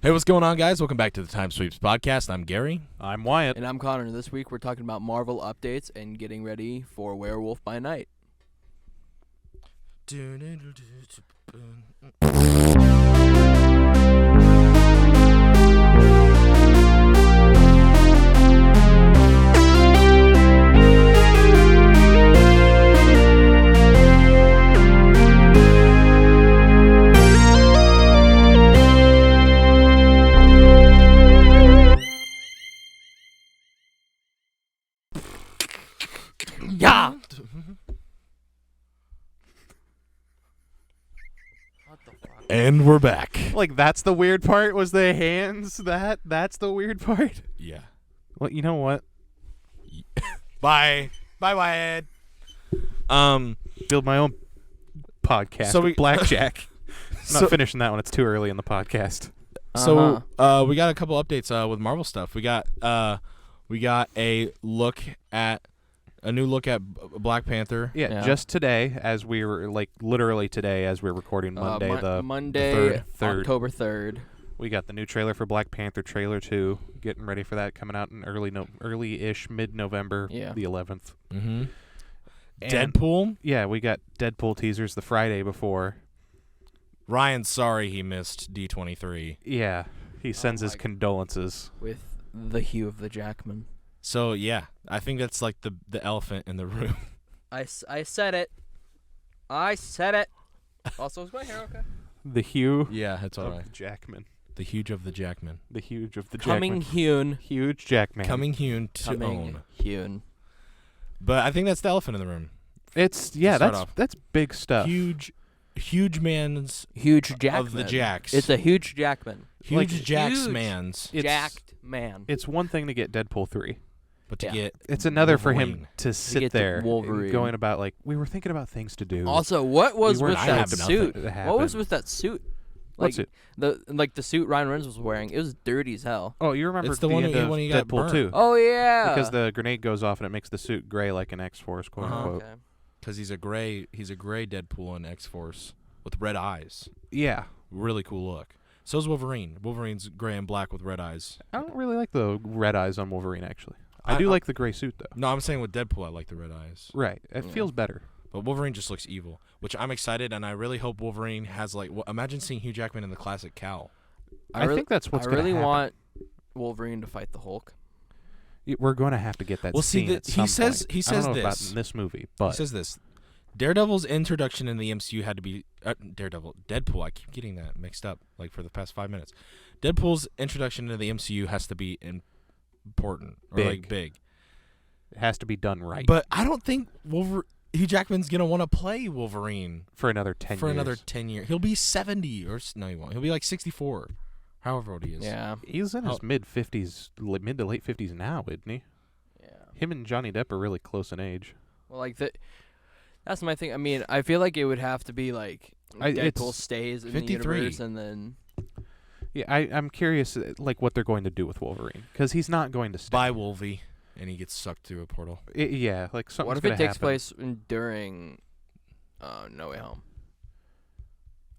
Hey, what's going on, guys? Welcome back to the Time Sweeps podcast. I'm Gary. I'm Wyatt. And I'm Connor. This week we're talking about Marvel updates and getting ready for Werewolf by Night. Yeah. What the fuck? And we're back. Like, that's the weird part, was the hands? That's the weird part? Yeah. Well, you know what? Bye. Bye, Wyatt. Build my own podcast. So we- Blackjack. I'm not finishing that one. It's too early in the podcast. So, we got a couple updates with Marvel stuff. We got a new look at Black Panther. Yeah, just today, as we were, literally today, as we're recording Monday, Monday, third. October 3rd. We got the new trailer for Black Panther, trailer 2, getting ready for that, coming out in early-ish, mid-November, the 11th. Mm-hmm. And Deadpool. Yeah, we got Deadpool teasers the Friday before. Ryan's sorry he missed D23. Yeah, he sends his my- condolences. With the hue of the Jackman. So, yeah, I think that's like the elephant in the room. I said it. I said it. Also, is my hair okay? The hue Yeah, it's all of right. Jackman. The huge of the Jackman. The huge of the Coming Jackman. hewn. Huge Jackman. Coming hewn to Coming own. hewn. But I think that's the elephant in the room. It's start off. that's big stuff. Huge man's Huge Jackman. of the Jacks. It's a huge Jackman. Huge Jacks huge. man's. It's- Jacked man. It's one thing to get Deadpool 3. But to Yeah. get It's another for Wolverine. him to sit get the there Wolverine. going about we were thinking about things to do. Also, what was weren't with sure that if suit? nothing What was happened. with that suit? What's it? The suit Ryan Reynolds was wearing. It was dirty as hell. Oh, you remember It's the the one end he- of when he got Deadpool burnt. 2. Oh yeah. Because the grenade goes off and it makes the suit gray like an X-Force, quote Uh-huh. unquote. Okay. because he's a gray Deadpool in X-Force with red eyes. Yeah. Really cool look. So is Wolverine. Wolverine's gray and black with red eyes. I don't really like the red eyes on Wolverine, actually. I do like the gray suit, though. No, I'm saying with Deadpool I like the red eyes. Right. It Yeah. feels better. But Wolverine just looks evil, which I'm excited, and I really hope Wolverine has imagine seeing Hugh Jackman in the classic cowl. I think that's what's I going to really happen. want Wolverine to fight the Hulk. We're going to have to get that Well, see, scene at some he says point. he I says don't know this. about in this movie, but He says this. Daredevil's introduction in the MCU had to be Deadpool. I keep getting that mixed up for the past 5 minutes. Deadpool's introduction into the MCU has to be important or big. it has to be done right But I don't think Hugh Jackman's gonna want to play Wolverine for another 10 for years. another 10 years. He'll be 70 no, he won't. He'll be like 64, however old he is. Yeah. He's in his mid-50s, mid to late 50s now, isn't he? Yeah. Him and Johnny Depp are really close in age. Well, that's my thing. I mean, I feel like it would have to be Deadpool it's stays in 53. the universe, and then Yeah, I'm curious, what they're going to do with Wolverine, because he's not going to stay. By Wolvie, and he gets sucked through a portal. Yeah, something's what if gonna it takes happen. place during No Way Home?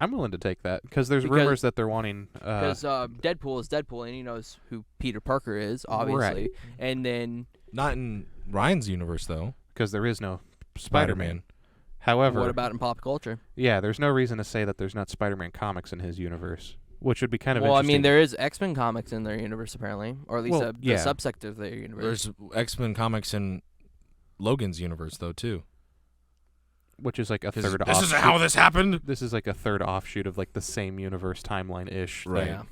I'm willing to take that, because there's Because- rumors that they're wanting. Because Deadpool is Deadpool, and he knows who Peter Parker is, obviously. Right. And then Not in Ryan's universe though. Because there is no Spider-Man. Spider-Man. However, what about in pop culture? yeah, there's no reason to say that there's not Spider-Man comics in his universe, which would be kind of Well, I interesting. mean, there is X-Men comics in their universe apparently, or at least Well, the yeah. subsect of their universe. There's X-Men comics in Logan's universe though too. which is like a 'Cause third this is offshoot. how this happened. This is like a third offshoot of the same universe timeline-ish Right. thing. Yeah.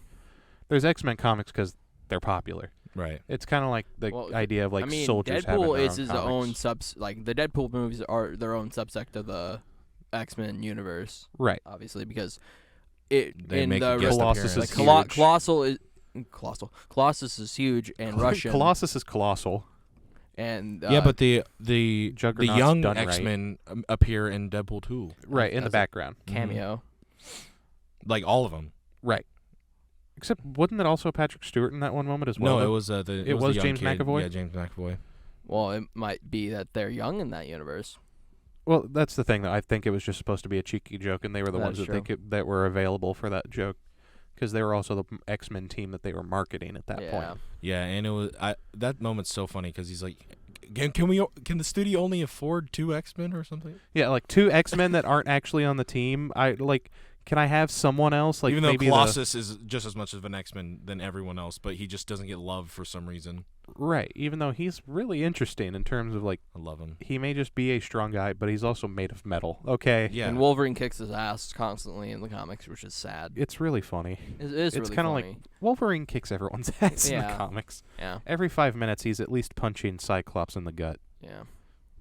There's X-Men comics because they're popular. Right. It's kind of like the Well, idea of I mean, soldiers having Deadpool their is own his comics. own the Deadpool movies are their own subsect of the X-Men universe, Right. obviously, because They in make the a guest Colossus appearance. is huge. Colossus is huge and Russian. Colossus is colossal. And yeah, but the Juggernaut's young done right. X-Men appear in Deadpool 2. Right, in the as a background. cameo. Like all of them. Right. Except, wasn't it also Patrick Stewart in that one moment as well? No, it though? was It the was young James kid. McAvoy? Yeah, James McAvoy. Well, it might be that they're young in that universe. Well, that's the thing, though. I think it was just supposed to be a cheeky joke, and they were the That's ones true. that were available for that joke. because they were also the X-Men team that they were marketing at that point. Yeah, and it was that moment's so funny because he's like, can the studio only afford 2 X-Men or something? Yeah, like 2 X-Men that aren't actually on the team. Can I have someone else? Like, even though maybe Colossus is just as much of an X-Men than everyone else, but he just doesn't get love for some reason. Right, even though he's really interesting in terms of, like, I love him. He may just be a strong guy, but he's also made of metal. Okay. Yeah. And Wolverine kicks his ass constantly in the comics, which is sad. It's really funny. It is It's really kind of funny. like Wolverine kicks everyone's ass in the Yeah. comics. Yeah. Every 5 minutes, he's at least punching Cyclops in the gut. Yeah.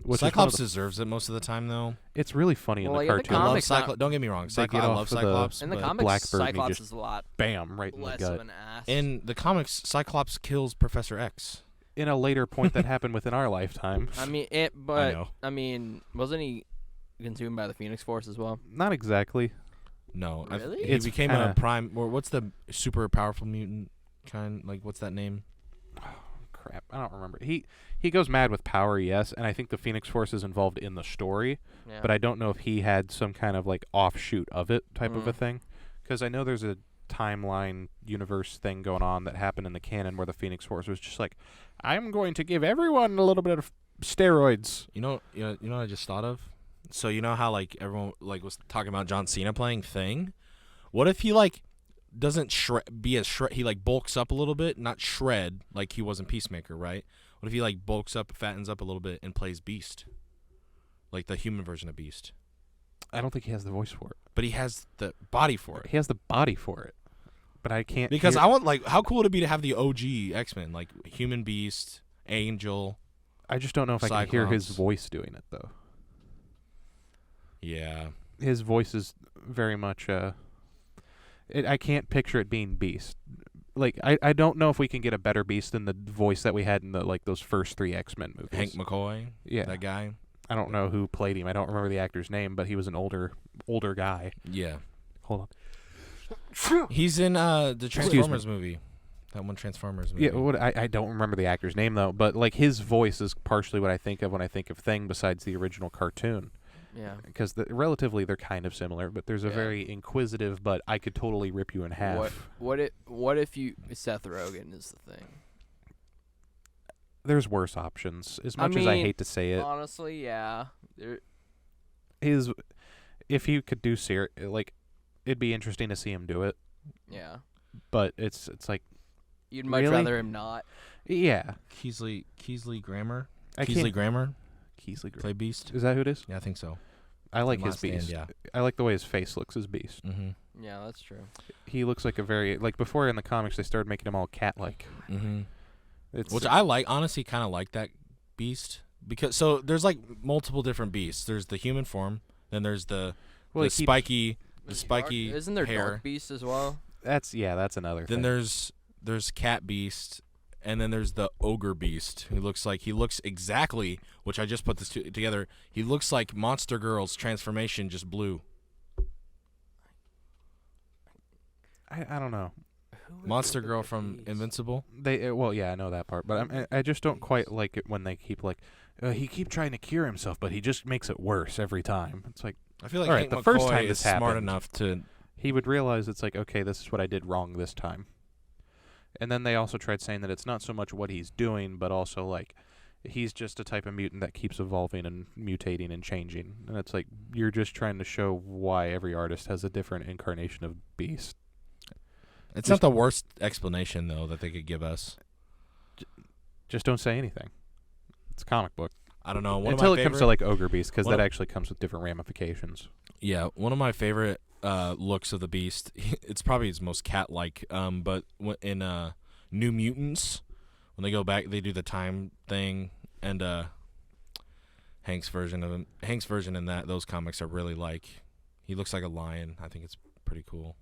Which Cyclops is deserves it most of the time, though. it's really funny Well, in like, the in the cartoon. I love comics, Cyclops. Don't get me wrong. They get I off love of the- Cyclops. In the but comics, Blackbird, he Cyclops just is a lot Bam, right in the less gut. of an ass. in the comics, Cyclops kills Professor X. In a later point that happened within our lifetime. I mean, I know. wasn't he consumed by the Phoenix Force as well? Not exactly. No. Really? He It's became kinda- a prime. Or what's the super powerful mutant kind? Like, what's that name? Crap, I don't remember. He goes mad with power, yes, and I think the Phoenix Force is involved in the story, Yeah. but I don't know if he had some kind of like offshoot of it type of a Mm. thing, because I know there's a timeline universe thing going on that happened in the canon where the Phoenix Force was just like, I'm going to give everyone a little bit of steroids. You know what I just thought of? So you know how like everyone like was talking about John Cena playing Thing? What if he like doesn't he like bulks up a little bit, not shred like he was in Peacemaker, right? What if he like bulks up, fattens up a little bit and plays Beast? Like the human version of Beast. I don't think he has the voice for it. But he has the body for it. He has the body for it, but I can't. Because hear- I want like how cool would it be to have the OG X-Men, like Human Beast, Angel. I just don't know if I can hear his Cyclops. voice doing it though. Yeah. His voice is very much I can't picture it being Beast. Like I don't know if we can get a better Beast than the voice that we had in the like those first 3 X-Men movies. Hank McCoy, Yeah. that guy. I don't know who played him. I don't remember the actor's name, but he was an older guy. Yeah. Hold He's in the me. Transformers movie. That one Transformers on. movie. Yeah, I don't remember the actor's name though, but like his voice is partially what I think of when I think of Thing besides the original cartoon. Yeah. Because relatively they're kind of similar, but there's a Yeah. very inquisitive, but I could totally rip you in half. What if you Seth Rogen is the Thing? There's worse options. As I much as I mean, hate to say it, Honestly, yeah. if he could do like, it'd be interesting to see him do it. Yeah. But it's like, You'd much Really? rather him not. yeah, Keesley Grammer. I Keesley can't. Grammer Keesley play Beast. Is that who it is? Yeah, I think so. I like his Last Stand, Beast. yeah. I like the way his face looks as Beast. Mm-hmm. Yeah, that's true. He looks like a very like before in the comics they started making him all cat-like. Mm-hmm. It's Which I like. Honestly, kind of like that Beast because so there's like multiple different Beasts. There's the human form. Then there's the well, he keeps- spiky Isn't there hair. Dark Beast as well? That's another Then thing. there's Cat Beast, and then there's the Ogre Beast, who looks exactly, which I just put this together. He looks like Monster Girl's transformation, just blue. I don't know. Monster Girl from Invincible. Well, yeah, I know that part, but I just don't quite like it when they keep like he keep trying to cure himself, but he just makes it worse every time. It's like I feel like All right, Hank the first McCoy time is this smart happened- enough to. he would realize it's like, okay, this is what I did wrong this time. And then they also tried saying that it's not so much what he's doing, but also like he's just a type of mutant that keeps evolving and mutating and changing. And it's like you're just trying to show why every artist has a different incarnation of Beast. It's not the worst explanation though that they could give us. Just don't say anything. It's a comic book. I don't know. Until it comes to like Ogre Beast, because one that of- actually comes with different ramifications. Yeah, one of my favorite looks of the Beast. It's probably his most cat-like. But in New Mutants, when they go back, they do the time thing, and Hank's version in those comics are really like. He looks like a lion. I think it's pretty cool.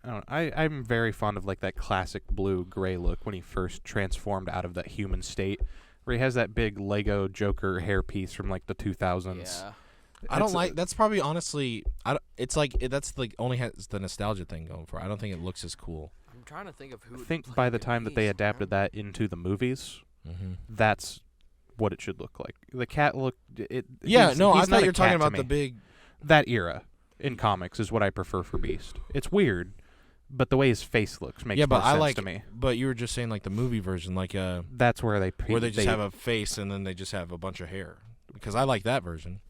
I don't know. I'm very fond of like that classic blue-gray look when he first transformed out of that human state, where he has that big Lego Joker hairpiece from like the 2000s. Yeah. I don't like. That's probably honestly. It's like that's like only has the nostalgia thing going for it. I don't think it looks as cool. I'm trying to think of who. I would think play by the the time that they Beast, adapted man. that into the movies, Mm-hmm. that's what it should look like. The cat look. Yeah, he's I not thought a you were talking cat to about the me. big. That era in comics is what I prefer for Beast. It's weird, But the way his face looks makes Yeah, more but I sense like. to me. But you were just saying like the movie version, like That's where they just have a face and then they just have a bunch of hair. Because I like that version.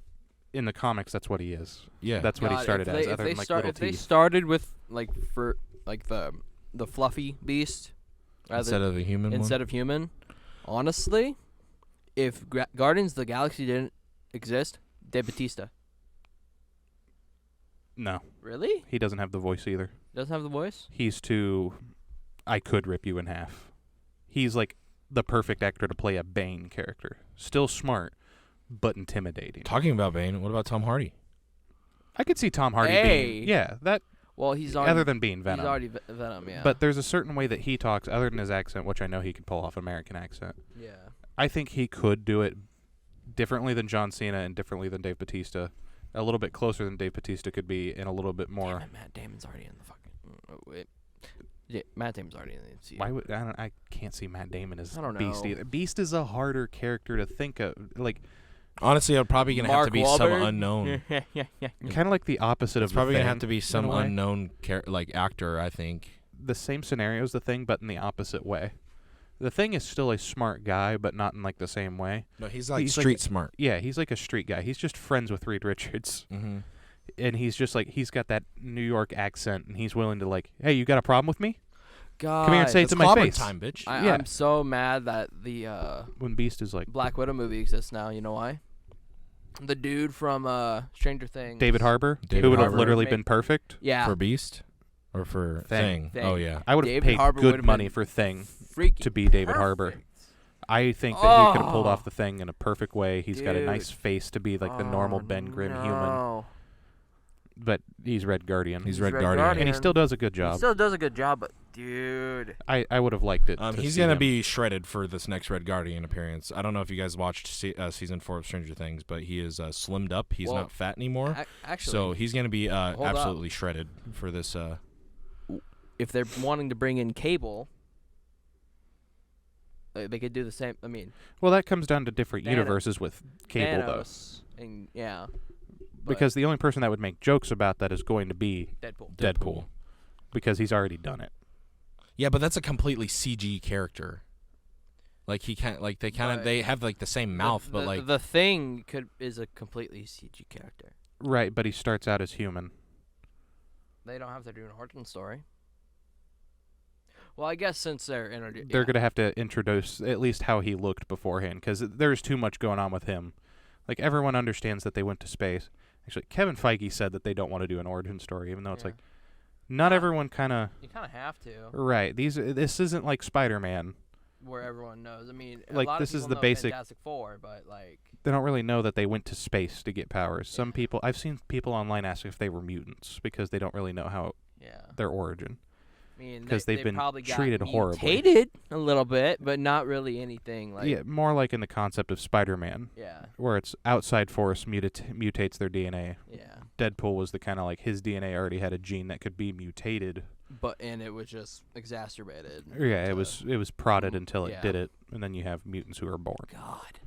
in the comics. That's what he is. Yeah. That's what he started as. Other than like little if they teeth. started with like the fluffy beast Instead of the human one. of human, honestly, if Guardians of the Galaxy didn't exist, Dave Bautista. No, Really? he doesn't have the voice either. Doesn't have the voice? He's too. I could rip you in half. He's like the perfect actor to play a Bane character. Still smart, but intimidating. Talking about Bane, what about Tom Hardy? I could see Tom Hardy Hey. being. Yeah, that. Well, he's already Other than being Venom. He's already Venom, yeah. But there's a certain way that he talks, other than his accent, which I know he could pull off an American accent. yeah. I think he could do it differently than John Cena and differently than Dave Bautista. A little bit closer than Dave Bautista could be, and a little bit more. Damn it, Matt Damon's already in the fucking. Wait. Yeah, Matt Damon's already in the MCU. Why would I can't see Matt Damon as I don't Beast know. either. Beast is a harder character to think of. Like Honestly, I'm probably gonna have to be some Wahlberg? unknown. yeah. kind of like the opposite It's of probably the gonna Thing, have to be in some a way. unknown actor. I think. The same scenario as the Thing, but in the opposite way. The Thing is still a smart guy, but not in like the same way. No, he's like He's like street smart. Yeah, he's like a street guy. He's just friends with Reed Richards. Mm-hmm. And he's just like, he's got that New York accent, and he's willing to like, hey, you got a problem with me? God. Come here and say it It's to my clobber face. time, bitch. Yeah. I'm so mad that the When Beast is like, Black Widow movie exists now. You know why? The dude from Stranger Things. David Harbour, David who would have Harbour. literally Made- been perfect. Yeah. For Beast, or for Thing. Thing. Oh yeah. I would have David paid Harbour good would've money been for Thing freaking to be David Harbour. perfect. I think that he could have pulled Oh. off the Thing in a perfect way. He's got a nice Dude. face to be like the normal Ben Grimm human, no. but he's Red Guardian. He's He's Red Red Guardian. Guardian. and he still does a good He job. still does a good job, but dude. I would have liked it. to He's see gonna him. be shredded for this next Red Guardian appearance. I don't know if you guys watched season 4 of Stranger Things, but he is slimmed up. He's Well, not fat anymore. Actually, So he's gonna be up. absolutely shredded for this. if they're wanting to bring in Cable, they could do the same. I mean, Well, that comes down to different Thanos- universes with Cable, though. Thanos and yeah, Because the only person that would make jokes about that is going to be Deadpool. Deadpool. Because he's already done it. Yeah, but that's a completely CG character. Like he can't. Like they kind of. But They have like the same mouth, but like the Thing is a completely CG character. Right, but he starts out as human. They don't have to do an origin story. Well, I guess since they're They're going to have to introduce at least how he looked beforehand, because there's too much going on with him. Like, everyone understands that they went to space. Actually, Kevin Feige said that they don't want to do an origin story, even though it's like, not everyone kind of... You kind of have to, Right, this isn't like Spider-Man. where everyone knows. I mean, Like, a lot this of is people the know basic- Fantastic Four, but like, They don't really know that they went to space to get powers. Some people... I've seen people online ask if they were mutants, because they don't really know how yeah. their origin. I mean, 'Cause they've they been probably got treated horribly. mutated a little bit, but not really anything like. Yeah, more like in the concept of Spider-Man, Yeah. where it's outside force mutates their DNA. Yeah. Deadpool was the kind of like his DNA already had a gene that could be mutated. And it was just exacerbated. Yeah, to- it was prodded until it yeah. did it, and then you have mutants who are born. God.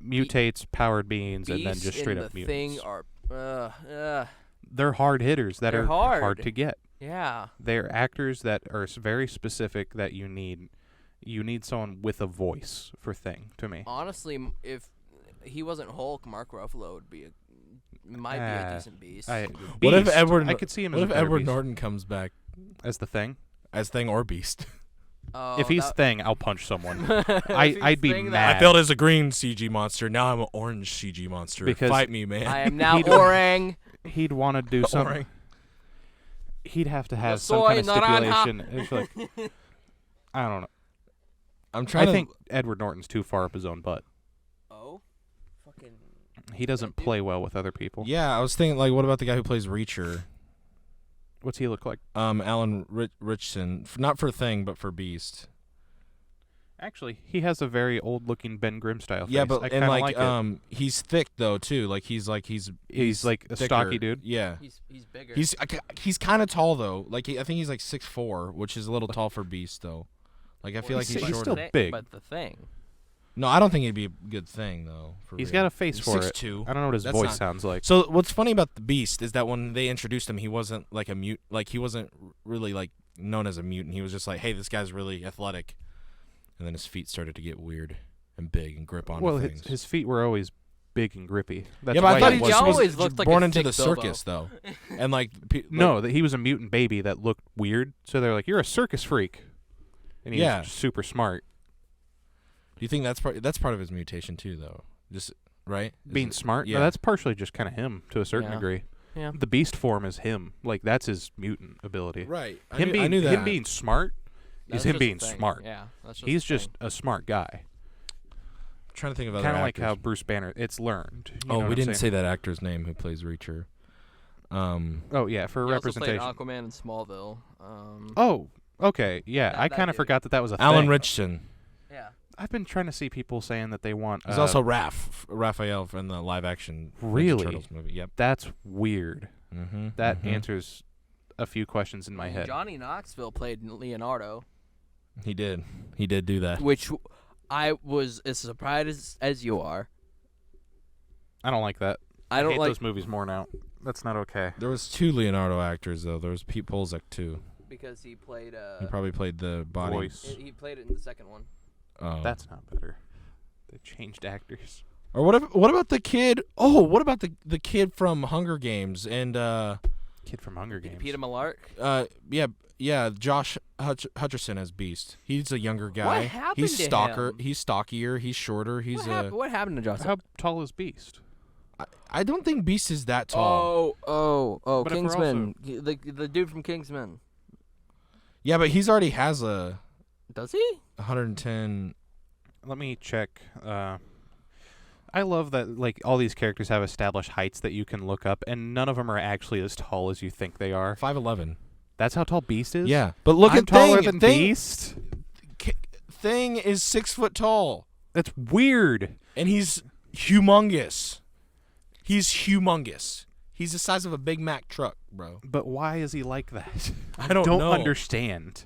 Mutates, powered beings, and then Beast just straight and up the mutants. Thing are. They're hard hitters that They're are hard. to get. Yeah. They're actors that are very specific that you need. You need someone with a voice for Thing, to me. Honestly, if he wasn't Hulk, Mark Ruffalo would be might be a decent Beast. What if Beast, Edward? I could see him What as if a better Edward Beast. Norton comes back as the Thing? as Thing or Beast? Oh, If he's that- Thing, I'll punch someone. If I'd he's be Thing, mad. I failed as a green CG monster. Now I'm an orange CG monster. Because Fight me, man. I am now He'd- orang. He'd want to do something. Orang. He'd have to have Yo some kind of soy naranja. stipulation. It's like, I don't know. I'm I trying to think Edward Norton's too far up his own butt. Oh, fucking. He doesn't Dude. play well with other people. Yeah, I was thinking like, what about the guy who plays Reacher? What's he look like? Alan Richson. Not for Thing, but for Beast. Actually, he has a very old-looking Ben Grimm style face. Yeah, I but kinda and like it. he's thick though too. Like he's like a thicker. stocky dude. Yeah. He's bigger. He's kind of tall though. Like I think he's like 6'4", which is a little tall for Beast though. Like I feel like he's he's shorter. still big. But the Thing. No, I don't think it'd be a good thing though. He's got a face for it. 6'2". I don't know what his That's voice not- sounds like. So what's funny about the Beast is that when they introduced him, he wasn't like a mute. Like he wasn't really like known as a mutant. He was just like, hey, this guy's really athletic. And then his feet started to get weird and big and grip on Well, things. his feet were always big and grippy. That's yeah, but I why thought he he was just always was looked like born a into the thick Bilbo. circus though, and like No, that he was a mutant baby that looked weird. So they're like, "You're a circus freak," and he Yeah. was super smart. Do you think that's part of his mutation too, though? Just right? Is Being it- smart. Yeah. No, that's partially just kind of him to a certain Yeah. degree. Yeah. The beast form is him. Like that's his mutant ability. right. I Him knew, being I knew that. him being smart That's is him just being the thing. smart. Yeah, that's He's the just thing. a smart guy. I'm trying to think of other Kind of like actors. how Bruce Banner. It's learned. You know Oh, what we I'm didn't say saying? that actor's name who plays Reacher. Oh yeah, for He also representation. played Aquaman in Smallville. Oh, okay. Yeah, That- I that kind of dude. forgot that was a Alan thing. Richardson. Yeah. I've been trying to see people saying that they want. He's also Raphael from the live-action Ninja Really? Turtles movie. Yep. That's weird. Mm-hmm. That answers a few questions in my head. Johnny Knoxville played Leonardo, He did. He did do that. which I was as surprised as you are. I don't like that. I don't hate like those movies more now. That's not okay. There was 2 Leonardo actors though. There was Pete Polzek too. because he played. He probably played the body. Voice. He played it in the second one. Oh. That's not better. They changed actors. Or what about the kid? Oh, what about the kid from Hunger Games and Kid from Hunger Games. Peter Millark. yeah, Josh Hutcherson as Beast. He's a younger guy. What happened He's to stalker. him? He's stockier. He's shorter. He's What happened to Johnson? How tall is Beast? I don't think Beast is that tall. Oh! But if we're Kingsman, the dude from Kingsman. Yeah, but he's already has a Does he? 110. Let me check. I love that like all these characters have established heights that you can look up, and none of them are actually as tall as you think they are. 5'11". That's how tall Beast is. Yeah, but look I'm at taller Thing. than Thing, Beast. Thing is 6 foot tall, That's weird. and he's humongous. He's humongous. He's the size of a Big Mac truck, bro. But why is he like that? I don't know. understand.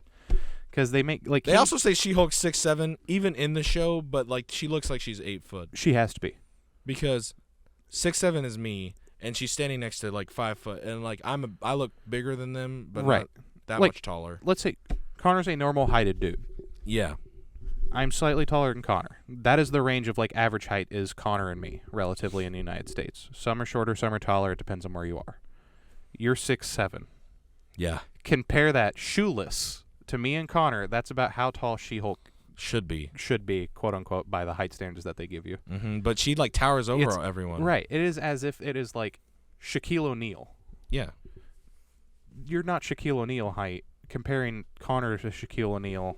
Because they make like They also say She-Hulk's 6'7", even in the show, but like she looks like she's 8 foot she has to be. because 6'7" is me, and she's standing next to like 5 foot, and like I look bigger than them, but Right. not that Like- much taller. Let's say Connor's a normal heighted dude. Yeah, I'm slightly taller than Connor. That is the range of like average height is Connor and me relatively in the United States. Some are shorter, some are taller. It depends on where you are. You're 6'7". yeah, Compare that shoeless to me and Connor. That's about how tall She-Hulk should be. should be, quote unquote, by the height standards that they give you. But she like towers over It's- everyone. Right. It is as if it is like Shaquille O'Neal. Yeah. You're not Shaquille O'Neal height. Comparing Connor to Shaquille O'Neal,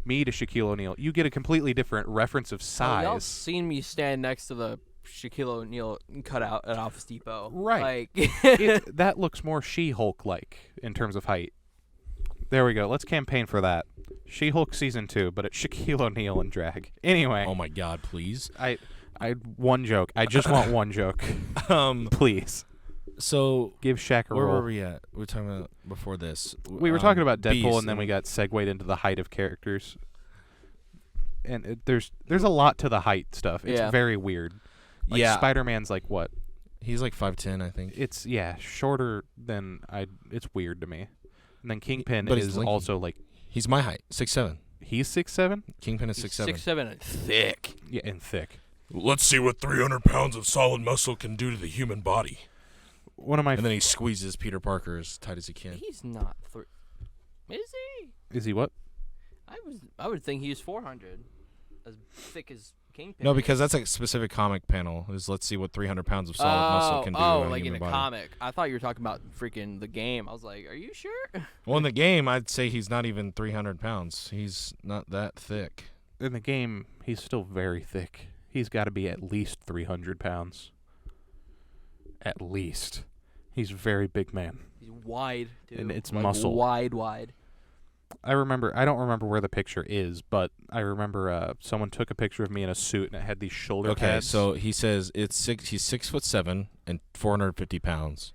me to Shaquille O'Neal, you get a completely different reference of Oh, y'all size. seen me stand next to the Shaquille O'Neal cutout at Office Depot. Right. Like, That looks more She-Hulk like in terms of height. There we go. Let's campaign for that. She-Hulk season 2, but it's Shaquille O'Neal in drag. Anyway, Oh my God, please. I one joke. I just want one joke. Please So give Shaq a where roll. were we at? We were talking about before this. We were talking about Deadpool, Beast and then we got segued into the height of characters. And there's a lot to the height stuff. It's Yeah. very weird. Like yeah. Spider-Man's like what? He's like 5'10", I think. It's shorter than it's weird to me. And then Kingpin But he's is linky. also like He's my height, 6'7". he's 6'7". Kingpin is he's 6'7". 6'7" and thick. Yeah, and thick. Let's see what 300 pounds of solid muscle can do to the human body. One of my And then he squeezes Peter Parker as tight as he can. He's not Is he? is he what? I would think he's 400. As thick as Kingpin. No, is. because that's a specific comic panel. Is let's see what 300 pounds of solid muscle can do to a like in human a body. comic. I thought you were talking about freaking the game. I was like, are you sure? Well, in the game, I'd say he's not even 300 pounds. He's not that thick. In the game, he's still very thick. He's got to be at least 300 pounds. At least. He's a very big man. He's wide, too. And it's Like, muscle. Wide. I don't remember where the picture is, but I remember someone took a picture of me in a suit and it had these shoulder Okay, pads. so he says he's 6'7" and 450 pounds.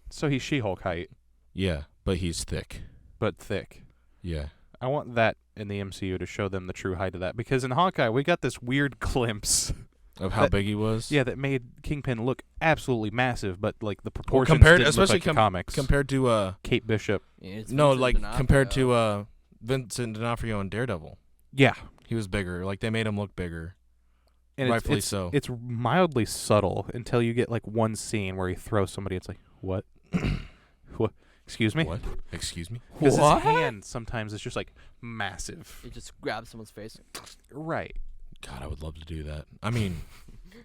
So he's She-Hulk height, Yeah, but he's thick. but thick. Yeah. I want that in the MCU to show them the true height of that. Because in Hawkeye, we got this weird glimpse of how big he was. Yeah, that made Kingpin look absolutely massive, but like the proportions compared, didn't especially look like the comics. compared to Kate Bishop. Yeah, it's no, Vincent like D'Onofrio. compared to Vincent D'Onofrio and Daredevil. Yeah, He was bigger. Like they made him look bigger. and Rightfully so. It's mildly subtle until you get like one scene where he throws somebody. It's like, what? What? Excuse me? What? Excuse me? Because his What? hand sometimes is just like massive. It just grabs someone's face. Right. God, I would love to do that. I mean,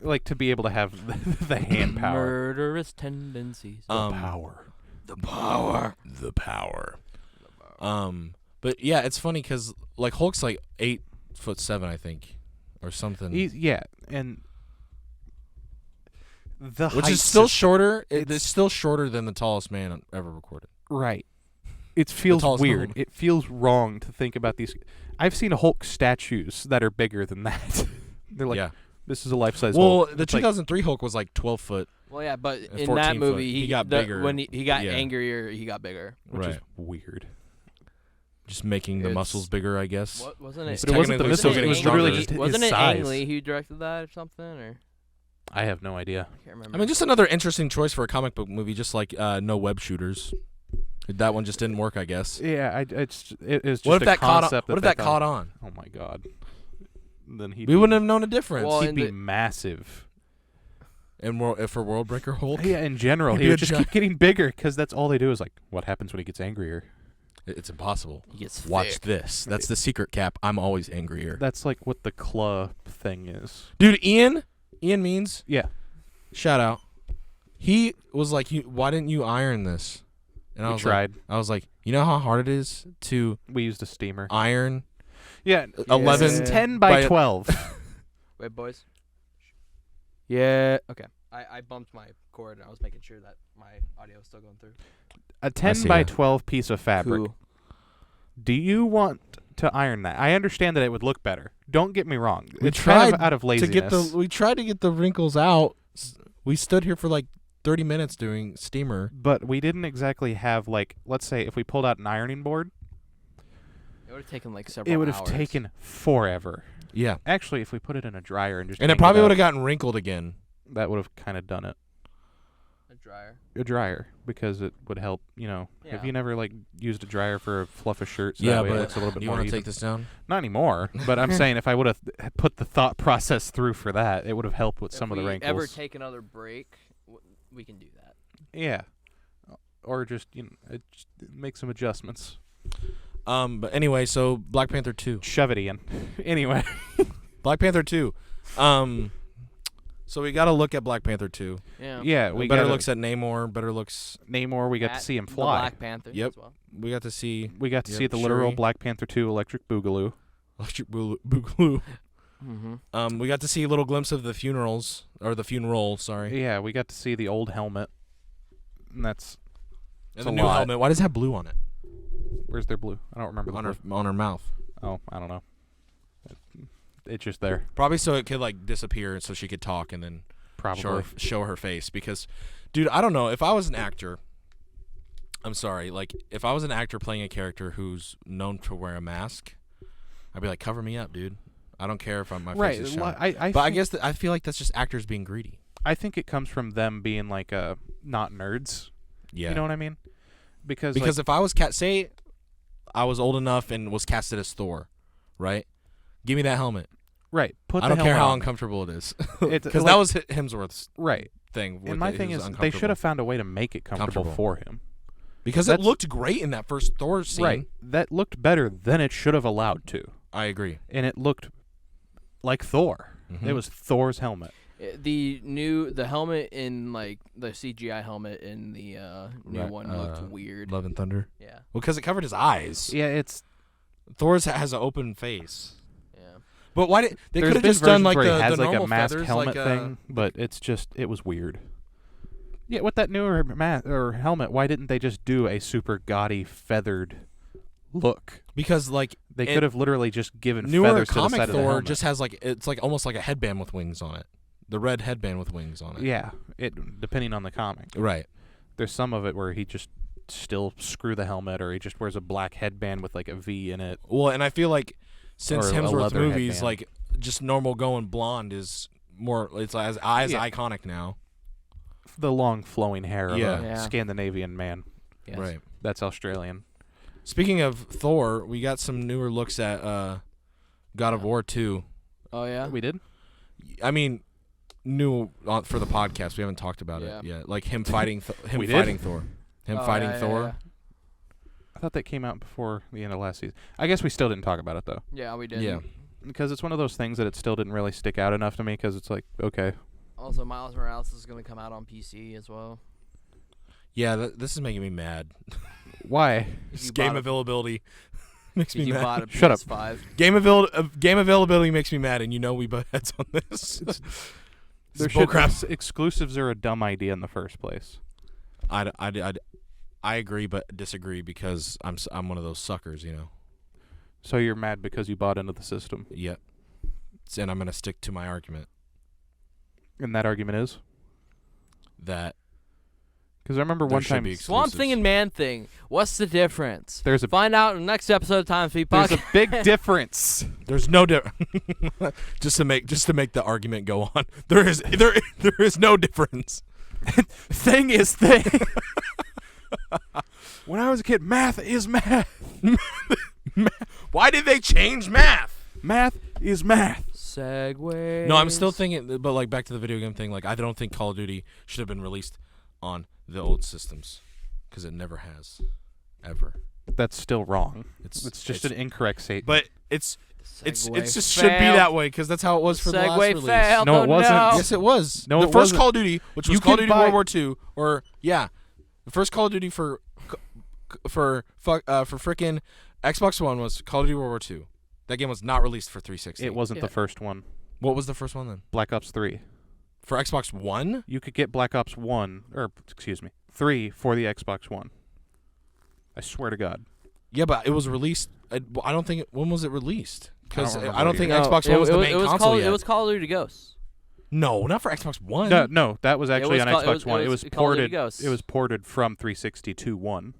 Like to be able to have the hand power. Murderous tendencies. Power. The power. the power. But yeah, it's funny because like Hulk's like 8'7", I think, or something. And the Which height is still system- shorter. It's still shorter than the tallest man ever recorded. Right. It feels tallest weird. man. It feels wrong to think about these. I've seen Hulk statues that are bigger than that. They're like, yeah. this is a life-size Well, Hulk. the It's like, 2003 Hulk was like 12 foot. Well, yeah, but in 14 that foot. movie, He got bigger. When he got Yeah. angrier, he got bigger. which is Right. weird. Just making the It's- muscles bigger, I guess. What wasn't it? But it wasn't the wasn't still it getting Ang stronger. Lee- Just his Wasn't it size. Ang Lee who directed that or something? Or I have no idea. I can't remember. I mean, just another interesting choice for a comic book movie, just like no web shooters. That one just didn't work, I guess. Yeah, it is just What if a that caught on? concept What if they that thought- caught on? Oh my god. Then he'd We be, wouldn't have known a difference. Well, he'd in be the- massive. And for World Breaker Hulk, Yeah, in general, He'd he be would a just giant- keep getting bigger because that's all they do is like, what happens when he gets angrier? it's impossible. he gets Watch thick. this. That's the secret, Cap. I'm always angrier. That's like what the claw thing is. Dude, Ian Means, Yeah. shout out. He was like, "Why didn't you iron this?" And I We was tried. like, you know how hard it is to We used a steamer. iron Yeah, 11 it's 10 by by- 12. Wait, boys. Yeah. Okay. I bumped my cord and I was making sure that my audio was still going through. A 10 see by ya. 12 piece of fabric. Cool. Do you want to iron that? I understand that it would look better. Don't get me wrong. We It's kind tried of out of laziness. we tried to get the wrinkles out. We stood here for like 30 minutes doing steamer. But we didn't exactly have, like, let's say if we pulled out an ironing board, It would have taken like several it would have hours. taken forever. Yeah. Actually, if we put it in a dryer and just And it yanked probably out, would have gotten wrinkled again. that would have kind of done it. a dryer. A dryer, because it would help, Have Yeah. you never, like, used a dryer for a fluff of shirt so Yeah, that way it but looks a little bit you more want to even? take this down? Not anymore, but I'm saying if I would have put the thought process through for that, it would have helped with some of the If we wrinkles. ever take another break, we can do that. Yeah. Or just, just make some adjustments. But anyway, so Black Panther 2. Shove it in. Anyway. Black Panther 2. So we got to look at Black Panther 2. Yeah. Yeah, we better got looks at Namor, better looks. Namor, we got to At see him the fly. Black Panther. Yep. As well. We got to see We got to Yep, see the literal Shuri. Black Panther 2 Electric Boogaloo. Electric Boogaloo. Mm-hmm. We got to see a little glimpse of the funeral, sorry. Yeah, we got to see the old helmet. And that's And It's the a new lot. helmet. Why does it have blue on it? where's their blue? I don't remember the On blue. her mouth. Oh, I don't know. It's just there. Probably so it could like disappear so she could talk and then Probably. show her face. Because, dude, I don't know. If I was an actor, I'm sorry. Like, if I was an actor playing a character who's known to wear a mask, I'd be like, cover me up, dude. I don't care if my Right. face is well, showing. I But I think- guess I feel like that's just actors being greedy. I think it comes from them being like not nerds. Yeah. You know what I mean? Because If I was say I was old enough and was casted as Thor, right? Give me that helmet. right, put I the don't care helmet how on. uncomfortable it is. It's Because like- that was Hemsworth's right. thing. And my thing is, they should have found a way to make it comfortable for him. Because it that's- looked great in that first Thor scene. Right. That looked better than it should have allowed to. I agree. And it looked like Thor. Mhm. It was Thor's helmet. The helmet in like the CGI helmet in the new Right, one looked weird. Love and Thunder. Yeah. Well, because it covered his eyes. Yeah, it's Thor's has an open face. Yeah. But why did they there's could have been just done versions like where the he has like normal a masked feathers, helmet like, thing, but it was weird. Yeah, with that newer or helmet, why didn't they just do a super gaudy feathered look? because like They And could have literally just given newer feathers to the comic side of the Thor helmet. just has like it's like almost like a headband with wings on it. The red headband with wings on it. Yeah, it depending on the comic. Right. There's some of it where he just still screw the helmet, or he just wears a black headband with like a V in it. Well, and I feel like since Or a Hemsworth's leather movies, headband. like just normal going blonde is more. It's as Yeah. iconic now. The long flowing hair of Yeah. a Yeah. Scandinavian man. Yes. Right. That's Australian. Speaking of Thor, we got some newer looks at God of War 2. Oh yeah. We did? I mean, new for the podcast. We haven't talked about Yeah. it yet. Like him fighting, him We did? fighting Thor, him Oh, fighting yeah, Thor. Yeah, I thought that came out before the end of last season. I guess we still didn't talk about it, though. yeah, we did. Yeah. Because it's one of those things that it still didn't really stick out enough to me, because it's like, okay. Also, Miles Morales is going to come out on PC as well. Yeah, this is making me mad. Why? This you game bought a- availability makes me You mad. bought a Shut up. PS5. Game availability makes me mad, and you know we butt heads on this. There Bull should crap. exclusives are a dumb idea in the first place. I agree, but disagree because I'm one of those suckers, you know. So you're mad because you bought into the system. Yep. And I'm gonna stick to my argument And that argument is? that Because I remember there one should time be Swamp Thing and Man Thing. What's the difference? there's a Find out in the next episode of Time Speed there's Podcast. a big difference. there's no just to make the argument go on. There is no difference. Thing is thing. When I was a kid, math is math. Why did they change math? Math is math. Segway. No, I'm still thinking, but like back to the video game thing. Like I don't think Call of Duty should have been released on the old systems because it never has, ever. That's still wrong. It's Just an incorrect statement. But it's Segway just should be failed. that way because that's how it was for the last Segway release. failed. No, Oh, it wasn't. no. Yes, it was. No, the it first wasn't. Call of Duty, which was You Call of can Duty buy- World War II, or yeah, the first Call of Duty for frickin' Xbox One was Call of Duty World War II. That game was not released for 360. it wasn't Yeah. the first one. What was the first one then? Black Ops 3. For Xbox One? You could get Black Ops 3 for the Xbox One. I swear to God. Yeah, but it was released. I don't think. When was it released? Because remember I don't think either. Xbox One was the main console called, yet. It was Call of Duty Ghosts. No, not for Xbox One. No, that was actually was on called- Xbox One. It was Call of Duty ported. Ghosts. It was ported from 360 to One.